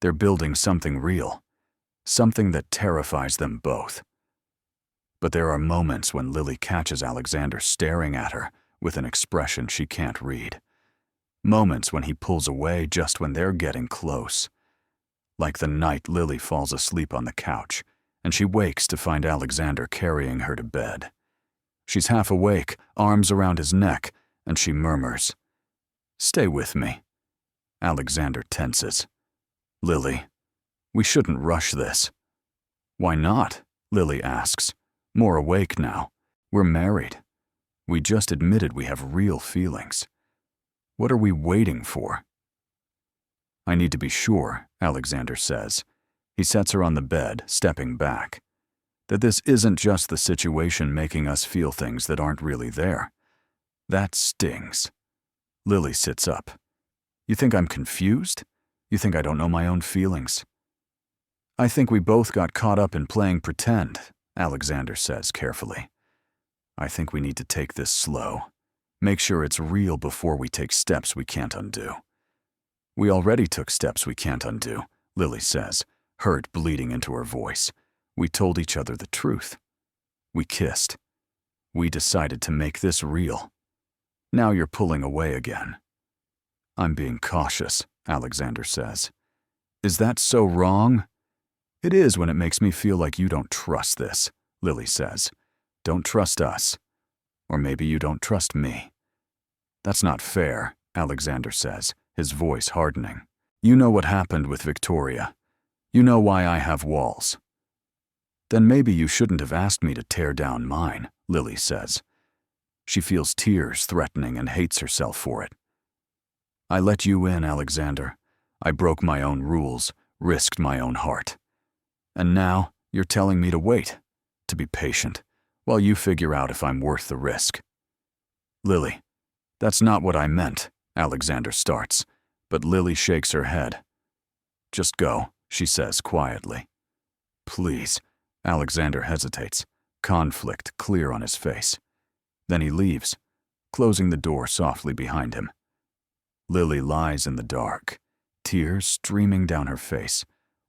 They're building something real, something that terrifies them both. But there are moments when Lily catches Alexander staring at her with an expression she can't read. Moments when he pulls away just when they're getting close. Like the night Lily falls asleep on the couch, and she wakes to find Alexander carrying her to bed. She's half awake, arms around his neck, and she murmurs, "Stay with me." Alexander tenses. "Lily, we shouldn't rush this." "Why not?" Lily asks, more awake now. "We're married. We just admitted we have real feelings. What are we waiting for?" "I need to be sure," Alexander says. He sets her on the bed, stepping back. "That this isn't just the situation making us feel things that aren't really there. That stings." Lily sits up. "You think I'm confused? You think I don't know my own feelings?" "I think we both got caught up in playing pretend," Alexander says carefully. "I think we need to take this slow. Make sure it's real before we take steps we can't undo." "We already took steps we can't undo," Lily says, hurt bleeding into her voice. "We told each other the truth. We kissed. We decided to make this real. Now you're pulling away again." "I'm being cautious," Alexander says. "Is that so wrong?" "It is when it makes me feel like you don't trust this," Lily says. "Don't trust us. Or maybe you don't trust me." "That's not fair," Alexander says, his voice hardening. "You know what happened with Victoria. You know why I have walls." "Then maybe you shouldn't have asked me to tear down mine," Lily says. She feels tears threatening and hates herself for it. "I let you in, Alexander. I broke my own rules, risked my own heart. And now you're telling me to wait, to be patient, while you figure out if I'm worth the risk." "Lily, that's not what I meant," Alexander starts, but Lily shakes her head. "Just go," she says quietly. "Please." Alexander hesitates, conflict clear on his face. Then he leaves, closing the door softly behind him. Lily lies in the dark, tears streaming down her face,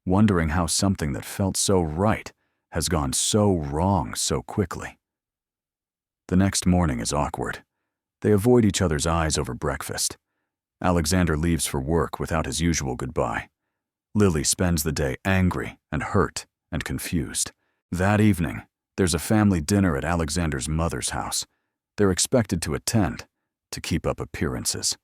wondering how something that felt so right has gone so wrong so quickly. The next morning is awkward. They avoid each other's eyes over breakfast. Alexander leaves for work without his usual goodbye. Lily spends the day angry and hurt and confused. That evening, there's a family dinner at Alexander's mother's house. They're expected to attend, to keep up appearances.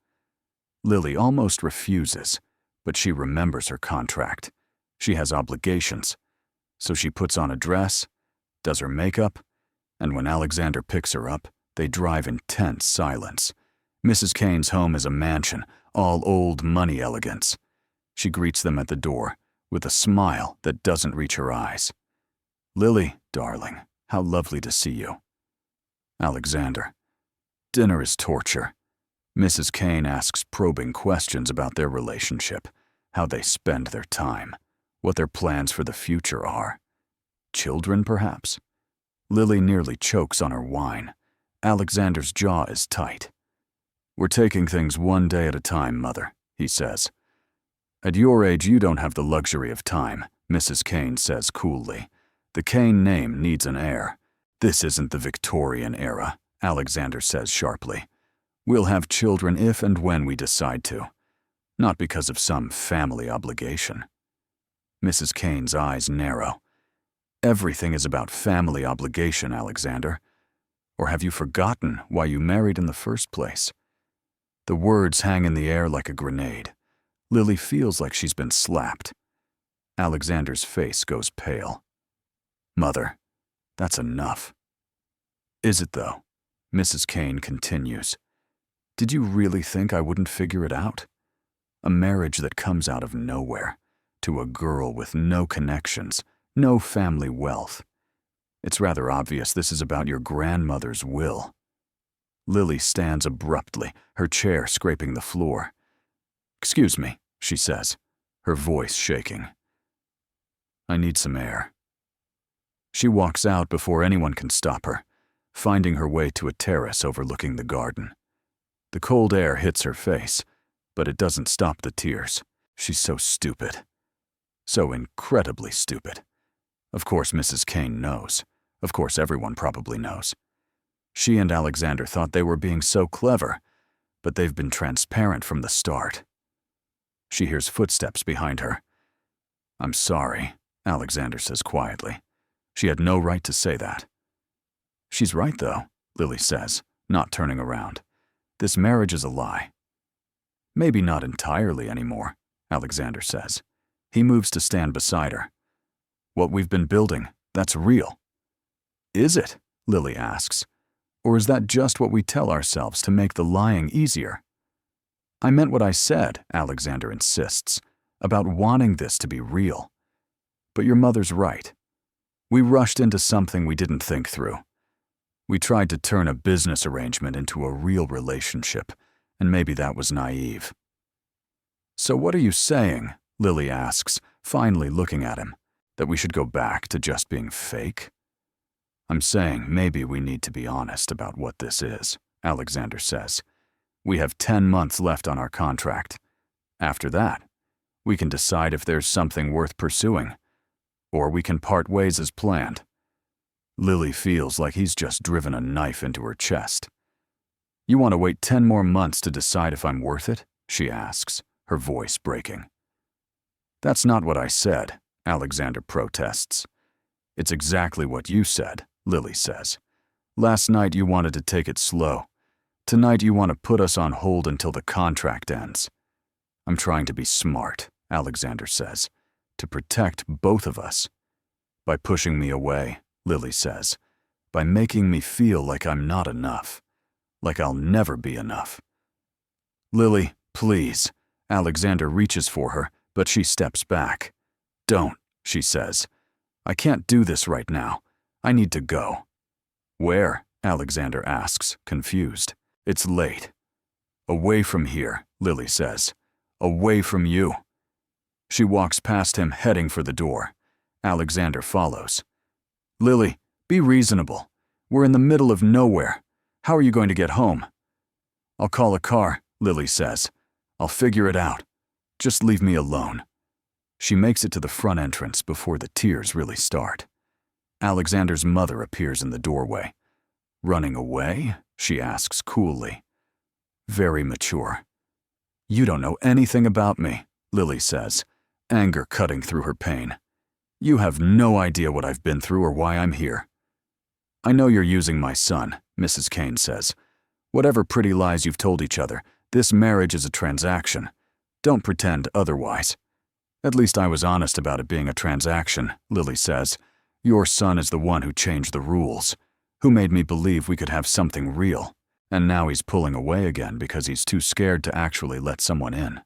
Lily almost refuses, but she remembers her contract. She has obligations. So she puts on a dress, does her makeup, and when Alexander picks her up, they drive in tense silence. Mrs. Kane's home is a mansion, all old money elegance. She greets them at the door with a smile that doesn't reach her eyes. "Lily, darling, how lovely to see you." Alexander. Dinner is torture. Mrs. Kane asks probing questions about their relationship, how they spend their time, what their plans for the future are. Children, perhaps? Lily nearly chokes on her wine. Alexander's jaw is tight. We're taking things one day at a time, Mother, he says. At your age, you don't have the luxury of time, Mrs. Kane says coolly. The Kane name needs an heir. This isn't the Victorian era, Alexander says sharply. We'll have children if and when we decide to, not because of some family obligation. Mrs. Kane's eyes narrow. Everything is about family obligation, Alexander. Or have you forgotten why you married in the first place? The words hang in the air like a grenade. Lily feels like she's been slapped. Alexander's face goes pale. Mother, that's enough. Is it though? Mrs. Kane continues. Did you really think I wouldn't figure it out? A marriage that comes out of nowhere, to a girl with no connections, no family wealth. It's rather obvious this is about your grandmother's will. Lily stands abruptly, her chair scraping the floor. Excuse me, she says, her voice shaking. I need some air. She walks out before anyone can stop her, finding her way to a terrace overlooking the garden. The cold air hits her face, but it doesn't stop the tears. She's so stupid. So incredibly stupid. Of course Mrs. Kane knows. Of course everyone probably knows. She and Alexander thought they were being so clever, but they've been transparent from the start. She hears footsteps behind her. I'm sorry, Alexander says quietly. She had no right to say that. She's right, though, Lily says, not turning around. This marriage is a lie. Maybe not entirely anymore, Alexander says. He moves to stand beside her. What we've been building, that's real. Is it? Lily asks. Or is that just what we tell ourselves to make the lying easier? I meant what I said, Alexander insists, about wanting this to be real. But your mother's right. We rushed into something we didn't think through. We tried to turn a business arrangement into a real relationship, and maybe that was naive. So what are you saying? Lily asks, finally looking at him. That we should go back to just being fake? I'm saying maybe we need to be honest about what this is, Alexander says. We have 10 months left on our contract. After that, we can decide if there's something worth pursuing, or we can part ways as planned. Lily feels like he's just driven a knife into her chest. You want to wait 10 more months to decide if I'm worth it? She asks, her voice breaking. That's not what I said, Alexander protests. It's exactly what you said, Lily says. Last night you wanted to take it slow. Tonight you want to put us on hold until the contract ends. I'm trying to be smart, Alexander says, to protect both of us. By pushing me away, Lily says, by making me feel like I'm not enough, like I'll never be enough. Lily, please. Alexander reaches for her, but she steps back. Don't, she says. I can't do this right now. I need to go. Where? Alexander asks, confused. It's late. Away from here, Lily says. Away from you. She walks past him, heading for the door. Alexander follows. Lily, be reasonable. We're in the middle of nowhere. How are you going to get home? I'll call a car, Lily says. I'll figure it out. Just leave me alone. She makes it to the front entrance before the tears really start. Alexander's mother appears in the doorway. Running away? She asks coolly. Very mature. You don't know anything about me, Lily says, anger cutting through her pain. You have no idea what I've been through or why I'm here. I know you're using my son, Mrs. Kane says. Whatever pretty lies you've told each other, this marriage is a transaction. Don't pretend otherwise. At least I was honest about it being a transaction, Lily says. Your son is the one who changed the rules, who made me believe we could have something real, and now he's pulling away again because he's too scared to actually let someone in.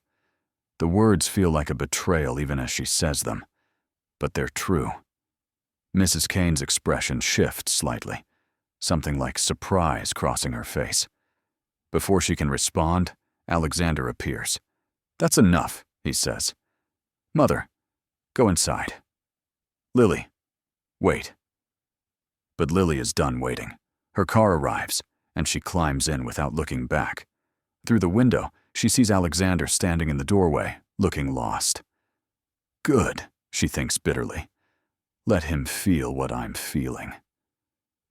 The words feel like a betrayal even as she says them, but they're true. Mrs. Kane's expression shifts slightly. something like surprise crossing her face. Before she can respond, Alexander appears. "That's enough," he says. "Mother, go inside." "Lily, wait." But Lily is done waiting. Her car arrives, and she climbs in without looking back. Through the window, she sees Alexander standing in the doorway, looking lost. "Good," she thinks bitterly. "Let him feel what I'm feeling."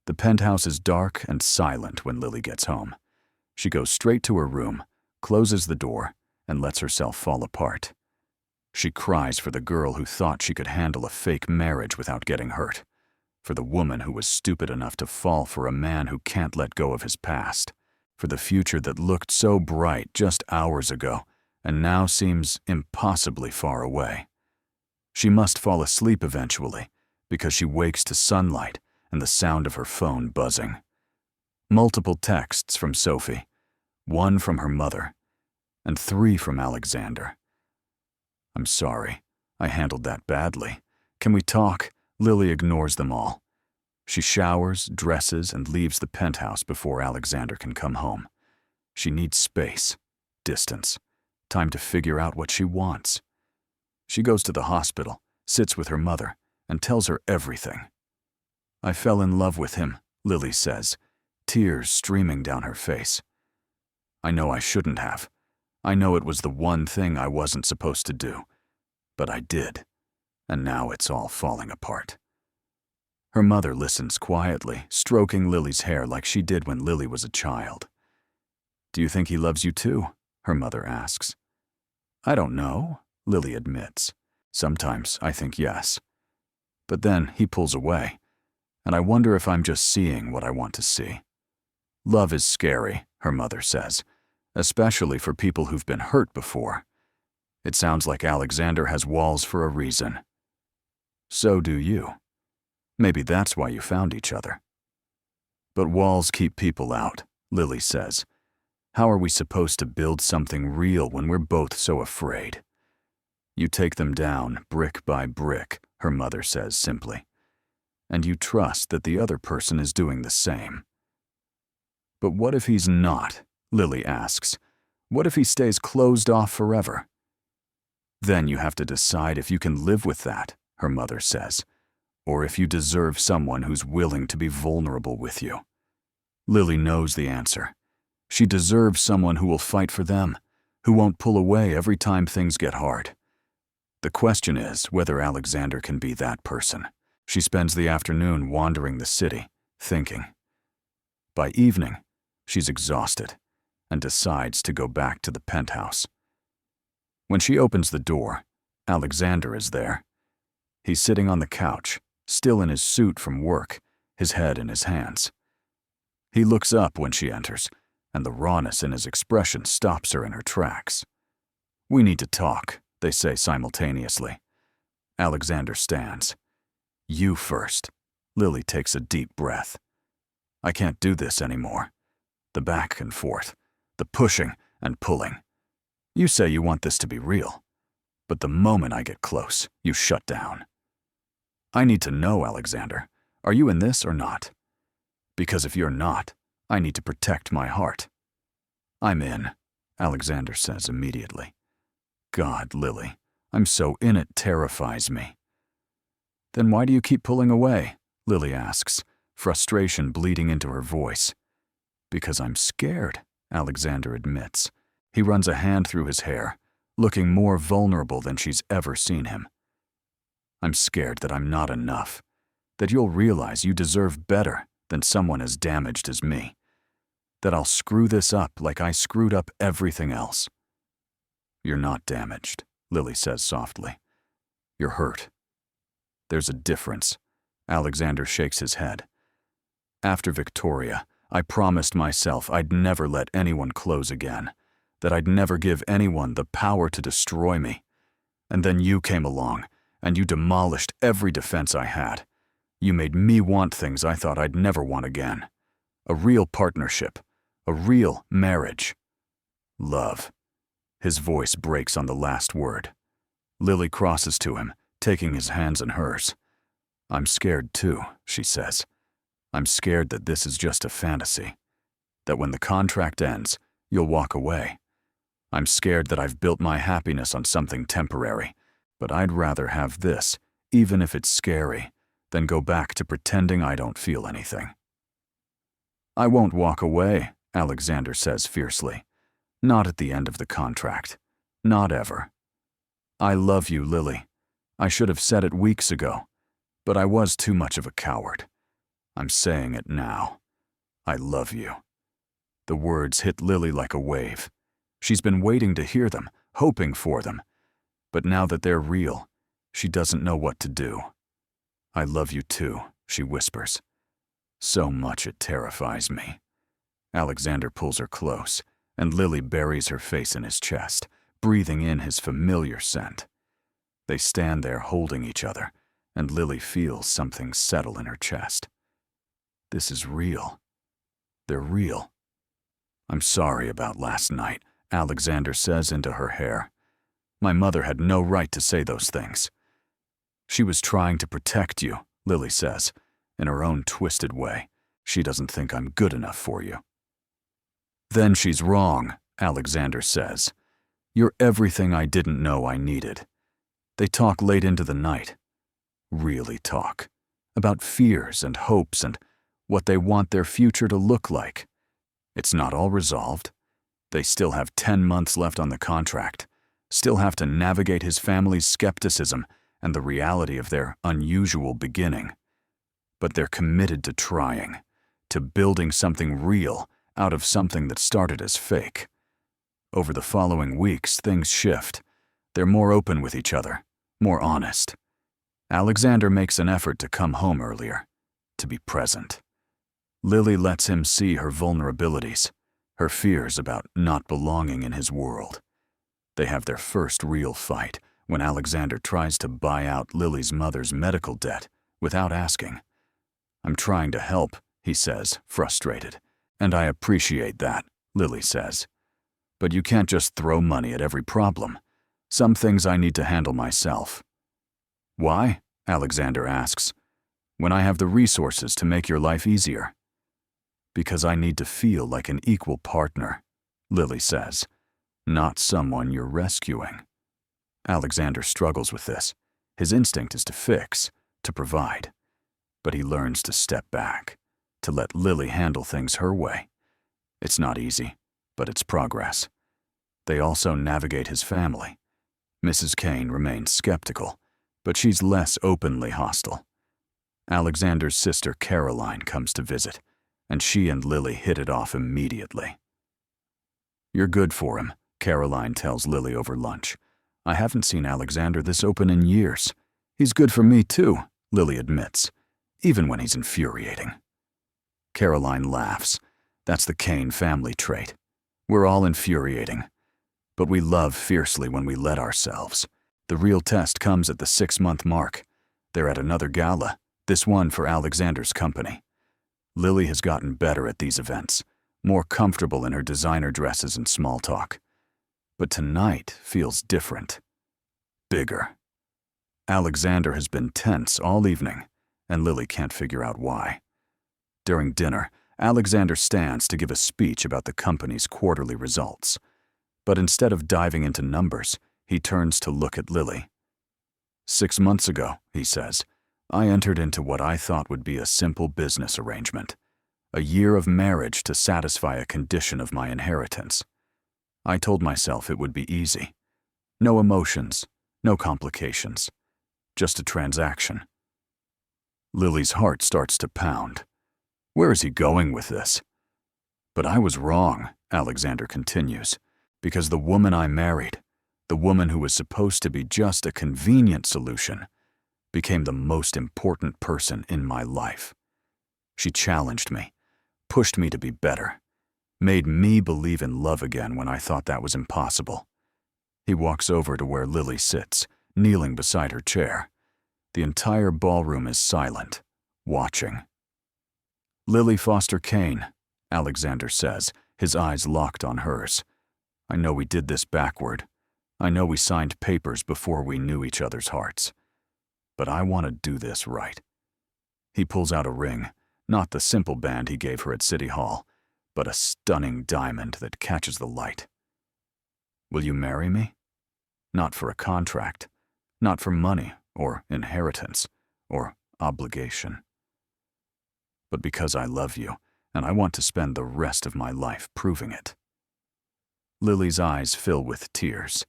The penthouse is dark and silent when Lily gets home. She goes straight to her room, closes the door, and lets herself fall apart. She cries for the girl who thought she could handle a fake marriage without getting hurt, for the woman who was stupid enough to fall for a man who can't let go of his past, for the future that looked so bright just hours ago and now seems impossibly far away. She must fall asleep eventually, because she wakes to sunlight and the sound of her phone buzzing. Multiple texts from Sophie, 1 from her mother, and 3 from Alexander. "I'm sorry, I handled that badly. Can we talk?" Lily ignores them all. She showers, dresses, and leaves the penthouse before Alexander can come home. She needs space, distance, time to figure out what she wants. She goes to the hospital, sits with her mother, and tells her everything. "I fell in love with him," Lily says, tears streaming down her face. "I know I shouldn't have. I know it was the one thing I wasn't supposed to do. But I did, and now it's all falling apart." Her mother listens quietly, stroking Lily's hair like she did when Lily was a child. "Do you think he loves you too?" her mother asks. "I don't know," Lily admits. "Sometimes I think yes. But then he pulls away, and I wonder if I'm just seeing what I want to see." "Love is scary," her mother says, "especially for people who've been hurt before. It sounds like Alexander has walls for a reason. So do you. Maybe that's why you found each other." "But walls keep people out," Lily says. "How are we supposed to build something real when we're both so afraid?" "You take them down brick by brick," her mother says simply. "And you trust that the other person is doing the same." "But what if he's not?" Lily asks. "What if he stays closed off forever?" "Then you have to decide if you can live with that," her mother says, "or if you deserve someone who's willing to be vulnerable with you." Lily knows the answer. She deserves someone who will fight for them, who won't pull away every time things get hard. The question is whether Alexander can be that person. She spends the afternoon wandering the city, thinking. By evening, she's exhausted and decides to go back to the penthouse. When she opens the door, Alexander is there. He's sitting on the couch, still in his suit from work, his head in his hands. He looks up when she enters, and the rawness in his expression stops her in her tracks. "We need to talk," they say simultaneously. Alexander stands. "You first." Lily takes a deep breath. "I can't do this anymore. The back and forth, the pushing and pulling. You say you want this to be real, but the moment I get close, you shut down. I need to know, Alexander, are you in this or not? Because if you're not, I need to protect my heart." "I'm in," Alexander says immediately. "God, Lily, I'm so in it terrifies me." "Then why do you keep pulling away?" Lily asks, frustration bleeding into her voice. "Because I'm scared," Alexander admits. He runs a hand through his hair, looking more vulnerable than she's ever seen him. "I'm scared that I'm not enough, that you'll realize you deserve better than someone as damaged as me, that I'll screw this up like I screwed up everything else." "You're not damaged," Lily says softly. "You're hurt." "There's a difference." Alexander shakes his head. "After Victoria, I promised myself I'd never let anyone close again, that I'd never give anyone the power to destroy me. And then you came along, and you demolished every defense I had. You made me want things I thought I'd never want again. A real partnership, a real marriage. Love." His voice breaks on the last word. Lily crosses to him, taking his hands in hers. "I'm scared too," she says. I'm scared that this is just a fantasy, that when the contract ends, you'll walk away. I'm scared that I've built my happiness on something temporary, but I'd rather have this, even if it's scary, than go back to pretending I don't feel anything." "I won't walk away," Alexander says fiercely. "Not at the end of the contract. Not ever. I love you, Lily. I should have said it weeks ago, but I was too much of a coward. I'm saying it now. I love you." The words hit Lily like a wave. She's been waiting to hear them, hoping for them. But now that they're real, she doesn't know what to do. "I love you too," she whispers. "So much it terrifies me." Alexander pulls her close, and Lily buries her face in his chest, breathing in his familiar scent. They stand there holding each other, and Lily feels something settle in her chest. This is real. They're real. "I'm sorry about last night," Alexander says into her hair. "My mother had no right to say those things." "She was trying to protect you," Lily says, in her own twisted way. "She doesn't think I'm good enough for you." "Then she's wrong," Alexander says. "You're everything I didn't know I needed." They talk late into the night. Really talk. About fears and hopes and what they want their future to look like. It's not all resolved. They still have 10 months left on the contract, still have to navigate his family's skepticism and the reality of their unusual beginning. But they're committed to trying, to building something real out of something that started as fake. Over the following weeks, things shift. They're more open with each other, more honest. Alexander makes an effort to come home earlier, to be present. Lily lets him see her vulnerabilities, her fears about not belonging in his world. They have their first real fight when Alexander tries to buy out Lily's mother's medical debt without asking. "I'm trying to help," he says, frustrated. "And I appreciate that," Lily says. "But you can't just throw money at every problem. Some things I need to handle myself." "Why?" Alexander asks. "When I have the resources to make your life easier." "Because I need to feel like an equal partner," Lily says, "not someone you're rescuing." Alexander struggles with this. His instinct is to fix, to provide. But he learns to step back, to let Lily handle things her way. It's not easy, but it's progress. They also navigate his family. Mrs. Kane remains skeptical, but she's less openly hostile. Alexander's sister Caroline comes to visit, and she and Lily hit it off immediately. "You're good for him," Caroline tells Lily over lunch. "I haven't seen Alexander this open in years. He's good for me too," Lily admits, "even when he's infuriating." Caroline laughs. That's the Kane family trait. We're all infuriating, but we love fiercely when we let ourselves. The real test comes at the 6-month mark. They're at another gala, this one for Alexander's company. Lily has gotten better at these events, more comfortable in her designer dresses and small talk. But tonight feels different. Bigger. Alexander has been tense all evening, and Lily can't figure out why. During dinner, Alexander stands to give a speech about the company's quarterly results. But instead of diving into numbers, he turns to look at Lily. "6 months ago," he says, "I entered into what I thought would be a simple business arrangement. A year of marriage to satisfy a condition of my inheritance. I told myself it would be easy. No emotions, no complications. Just a transaction." Lily's heart starts to pound. Where is he going with this? "But I was wrong," Alexander continues, "because the woman I married, the woman who was supposed to be just a convenient solution, became the most important person in my life. She challenged me, pushed me to be better, made me believe in love again when I thought that was impossible." He walks over to where Lily sits, kneeling beside her chair. The entire ballroom is silent, watching. "Lily Foster Kane," Alexander says, his eyes locked on hers. "I know we did this backward. I know we signed papers before we knew each other's hearts. But I want to do this right." He pulls out a ring, Not the simple band he gave her at City Hall, but a stunning diamond that catches the light. Will you marry me? Not for a contract, not for money or inheritance or obligation, but because I love you and I want to spend the rest of my life proving it. Lily's eyes fill with tears.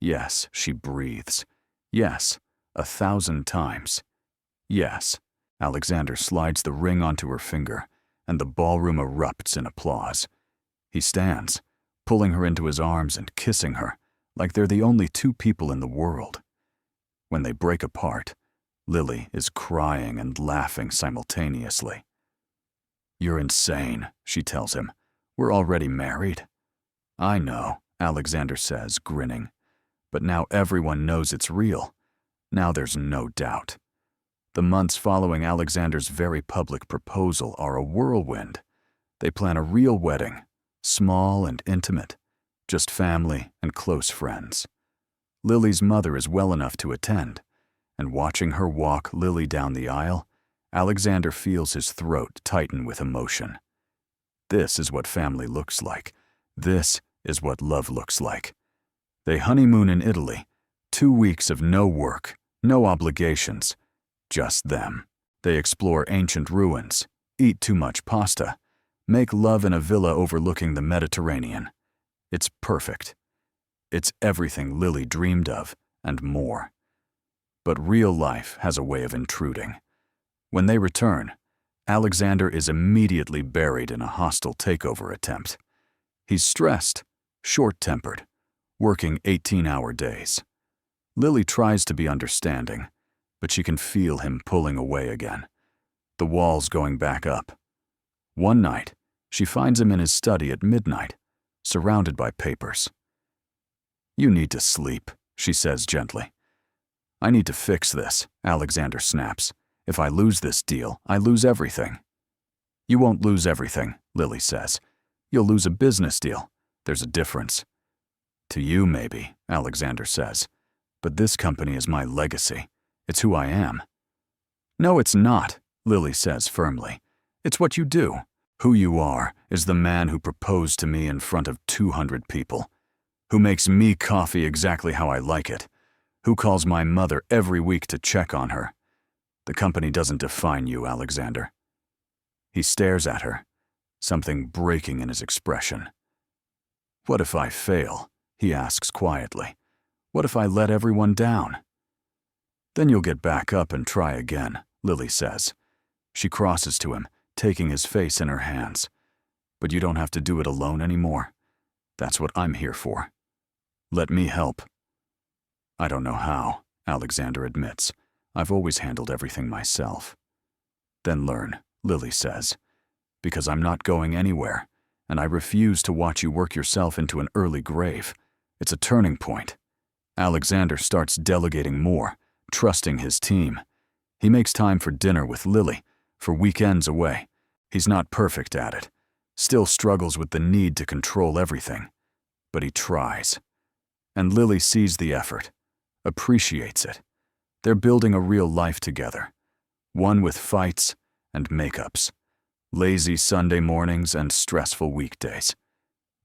Yes, she breathes. Yes, 1,000 times. Yes. Alexander slides the ring onto her finger, and the ballroom erupts in applause. He stands, pulling her into his arms and kissing her, like they're the only two people in the world. When they break apart, Lily is crying and laughing simultaneously. "You're insane," she tells him. "We're already married." "I know," Alexander says, grinning. "But now everyone knows it's real. Now there's no doubt." The months following Alexander's very public proposal are a whirlwind. They plan a real wedding, small and intimate, just family and close friends. Lily's mother is well enough to attend, and watching her walk Lily down the aisle, Alexander feels his throat tighten with emotion. This is what family looks like. This is what love looks like. They honeymoon in Italy, 2 weeks of no work, no obligations, just them. They explore ancient ruins, eat too much pasta, make love in a villa overlooking the Mediterranean. It's perfect. It's everything Lily dreamed of, and more. But real life has a way of intruding. When they return, Alexander is immediately buried in a hostile takeover attempt. He's stressed, short-tempered, working 18-hour days. Lily tries to be understanding, but she can feel him pulling away again, the walls going back up. One night, she finds him in his study at midnight, surrounded by papers. "You need to sleep," she says gently. "I need to fix this," Alexander snaps. "If I lose this deal, I lose everything." "You won't lose everything," Lily says. "You'll lose a business deal. There's a difference." "To you, maybe," Alexander says. "But this company is my legacy. It's who I am." "No, it's not," Lily says firmly. "It's what you do. Who you are is the man who proposed to me in front of 200 people, who makes me coffee exactly how I like it, who calls my mother every week to check on her. The company doesn't define you, Alexander." He stares at her, something breaking in his expression. "What if I fail?" he asks quietly. "What if I let everyone down?" "Then you'll get back up and try again," Lily says. She crosses to him, taking his face in her hands. "But you don't have to do it alone anymore. That's what I'm here for. Let me help." "I don't know how," Alexander admits. "I've always handled everything myself." "Then learn," Lily says. "Because I'm not going anywhere, and I refuse to watch you work yourself into an early grave. It's a turning point." Alexander starts delegating more, trusting his team. He makes time for dinner with Lily, for weekends away. He's not perfect at it, still struggles with the need to control everything, but he tries. And Lily sees the effort, appreciates it. They're building a real life together, one with fights and makeups, lazy Sunday mornings and stressful weekdays.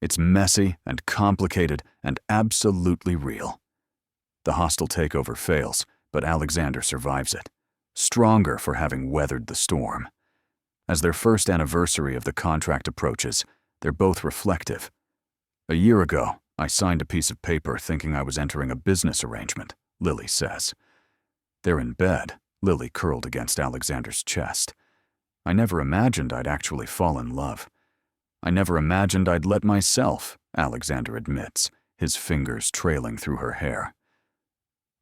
It's messy and complicated and absolutely real. The hostile takeover fails, but Alexander survives it, stronger for having weathered the storm. As their first anniversary of the contract approaches, they're both reflective. "A year ago, I signed a piece of paper thinking I was entering a business arrangement," Lily says. They're in bed, Lily curled against Alexander's chest. "I never imagined I'd actually fall in love. I never imagined I'd let myself," Alexander admits, his fingers trailing through her hair.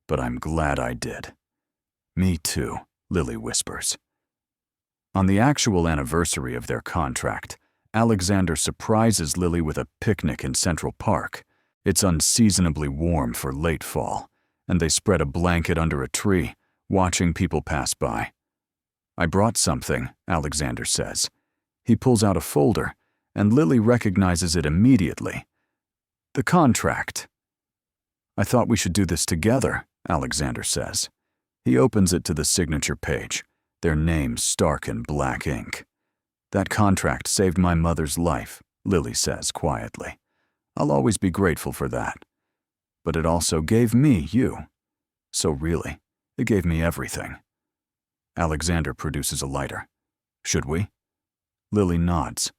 "But I'm glad I did." "Me too," Lily whispers. On the actual anniversary of their contract, Alexander surprises Lily with a picnic in Central Park. It's unseasonably warm for late fall, and they spread a blanket under a tree, watching people pass by. "I brought something," Alexander says. He pulls out a folder, and Lily recognizes it immediately. "The contract." "I thought we should do this together," Alexander says. He opens it to the signature page. their names stark in black ink. "That contract saved my mother's life," Lily says quietly. "I'll always be grateful for that. But it also gave me you. So really, it gave me everything." Alexander produces a lighter. "Should we?" Lily nods.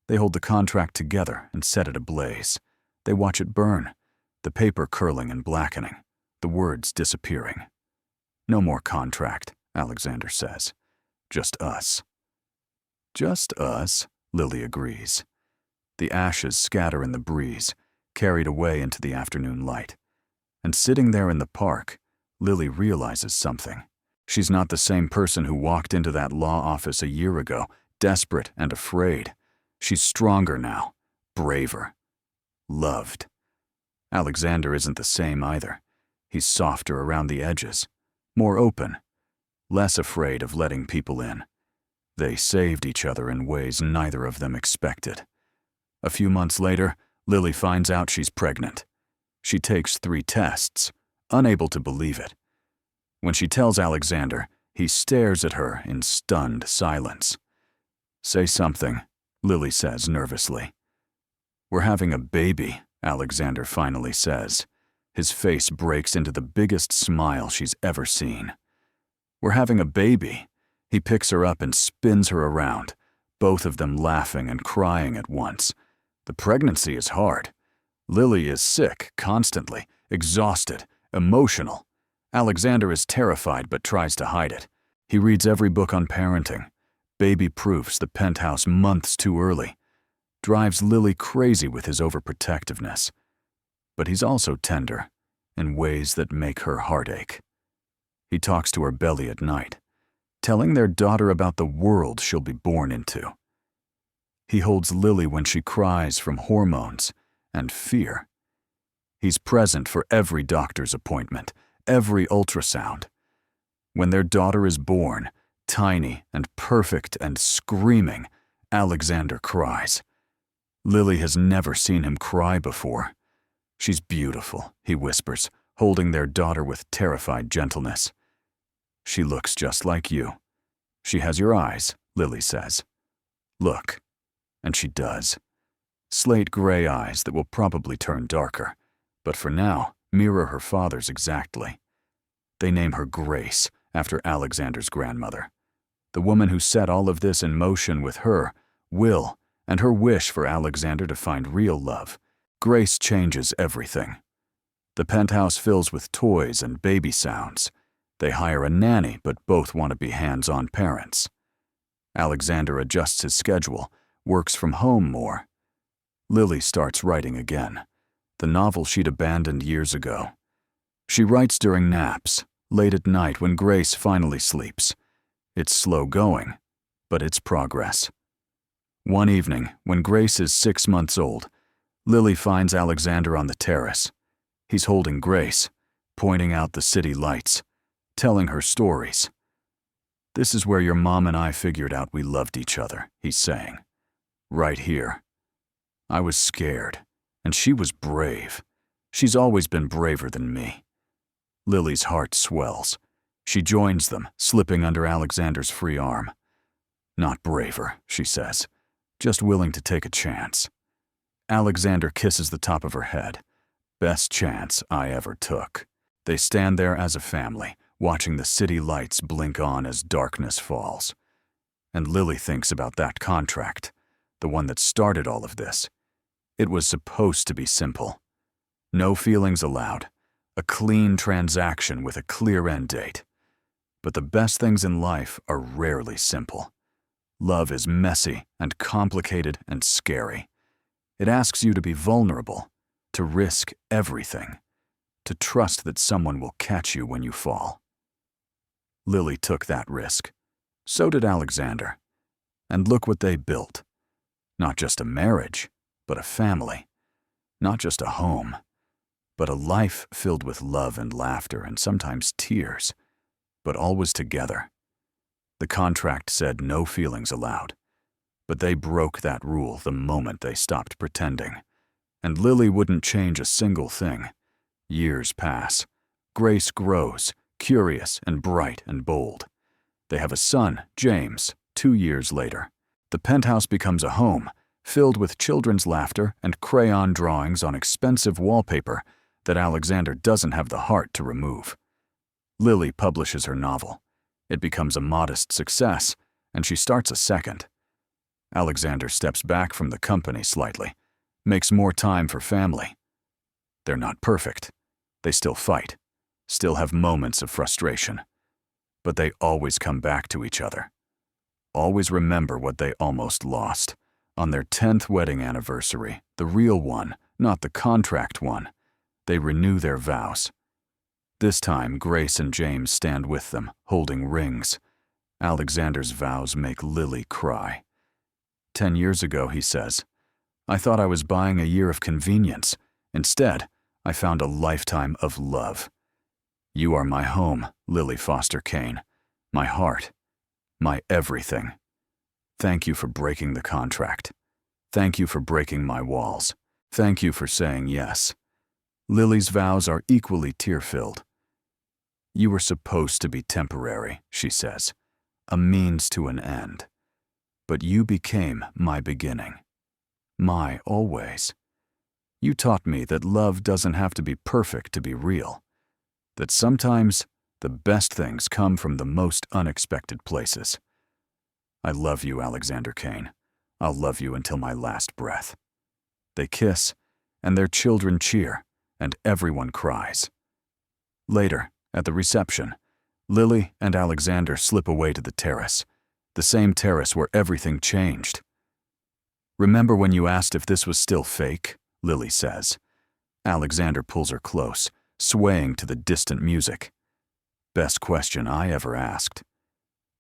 They hold the contract together and set it ablaze. They watch it burn, the paper curling and blackening, the words disappearing. "No more contract," Alexander says. "Just us." "Just us," Lily agrees. The ashes scatter in the breeze, carried away into the afternoon light. And sitting there in the park, Lily realizes something. She's not the same person who walked into that law office a year ago, desperate and afraid. She's stronger now, braver, loved. Alexander isn't the same either. He's softer around the edges, more open, less afraid of letting people in. They saved each other in ways neither of them expected. A few months later, Lily finds out she's pregnant. She takes 3 tests, unable to believe it. When she tells Alexander, he stares at her in stunned silence. "Say something," Lily says nervously. "We're having a baby," Alexander finally says. His face breaks into the biggest smile she's ever seen. "We're having a baby." He picks her up and spins her around, both of them laughing and crying at once. The pregnancy is hard. Lily is sick, constantly, exhausted, emotional. Alexander is terrified but tries to hide it. He reads every book on parenting, baby-proofs the penthouse months too early, drives Lily crazy with his overprotectiveness. But he's also tender, in ways that make her heart ache. He talks to her belly at night, telling their daughter about the world she'll be born into. He holds Lily when she cries from hormones and fear. He's present for every doctor's appointment, every ultrasound. When their daughter is born, tiny and perfect and screaming, Alexander cries. Lily has never seen him cry before. "She's beautiful," he whispers, holding their daughter with terrified gentleness. "She looks just like you. She has your eyes," Lily says. "Look." And she does. Slate gray eyes that will probably turn darker, but for now mirror her father's exactly. They name her Grace, after Alexander's grandmother. The woman who set all of this in motion with her will and her wish for Alexander to find real love. Grace changes everything. The penthouse fills with toys and baby sounds. They hire a nanny, but both want to be hands-on parents. Alexander adjusts his schedule, works from home more. Lily starts writing again, the novel she'd abandoned years ago. She writes during naps, late at night when Grace finally sleeps. It's slow going, but it's progress. One evening, when Grace is 6 months old, Lily finds Alexander on the terrace. He's holding Grace, pointing out the city lights, telling her stories. "This is where your mom and I figured out we loved each other," he's saying. "Right here. I was scared, and she was brave. She's always been braver than me." Lily's heart swells. She joins them, slipping under Alexander's free arm. "Not braver," she says, "just willing to take a chance." Alexander kisses the top of her head. "Best chance I ever took." They stand there as a family, watching the city lights blink on as darkness falls. And Lily thinks about that contract, the one that started all of this. It was supposed to be simple. No feelings allowed. A clean transaction with a clear end date. But the best things in life are rarely simple. Love is messy and complicated and scary. It asks you to be vulnerable, to risk everything, to trust that someone will catch you when you fall. Lily took that risk. So did Alexander. And look what they built. Not just a marriage, but a family. Not just a home, but a life filled with love and laughter and sometimes tears, but always together. The contract said no feelings allowed, but they broke that rule the moment they stopped pretending. And Lily wouldn't change a single thing. Years pass. Grace grows, curious and bright and bold. They have a son, James, 2 years later. The penthouse becomes a home, filled with children's laughter and crayon drawings on expensive wallpaper that Alexander doesn't have the heart to remove. Lily publishes her novel. It becomes a modest success, and she starts a second. Alexander steps back from the company slightly, makes more time for family. They're not perfect. They still fight, still have moments of frustration. But they always come back to each other. Always remember what they almost lost. On their 10th wedding anniversary, the real one, not the contract one, they renew their vows. This time, Grace and James stand with them, holding rings. Alexander's vows make Lily cry. 10 years ago, he says, I thought I was buying a year of convenience. Instead, I found a lifetime of love. You are my home, Lily Foster Kane, my heart, my everything. Thank you for breaking the contract. Thank you for breaking my walls. Thank you for saying yes. Lily's vows are equally tear-filled. You were supposed to be temporary, she says, a means to an end. But you became my beginning. My always. You taught me that love doesn't have to be perfect to be real. That sometimes the best things come from the most unexpected places. I love you, Alexander Kane. I'll love you until my last breath. They kiss, and their children cheer, and everyone cries. Later, at the reception, Lily and Alexander slip away to the terrace, the same terrace where everything changed. Remember when you asked if this was still fake? Lily says. Alexander pulls her close, swaying to the distant music. Best question I ever asked.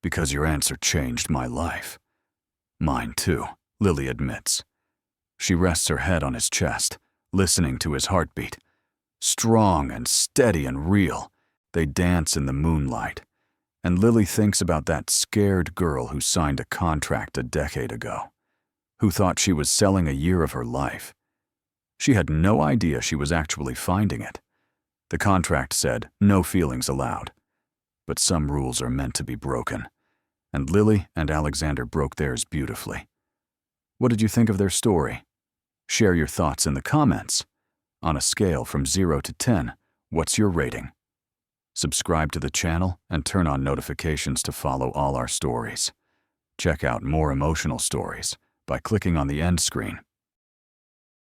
Because your answer changed my life. Mine too, Lily admits. She rests her head on his chest, listening to his heartbeat. Strong and steady and real, they dance in the moonlight. And Lily thinks about that scared girl who signed a contract a decade ago, who thought she was selling a year of her life. She had no idea she was actually finding it. The contract said, no feelings allowed. But some rules are meant to be broken, and Lily and Alexander broke theirs beautifully. What did you think of their story? Share your thoughts in the comments. On a scale from 0 to 10, what's your rating? Subscribe to the channel and turn on notifications to follow all our stories. Check out more emotional stories by clicking on the end screen.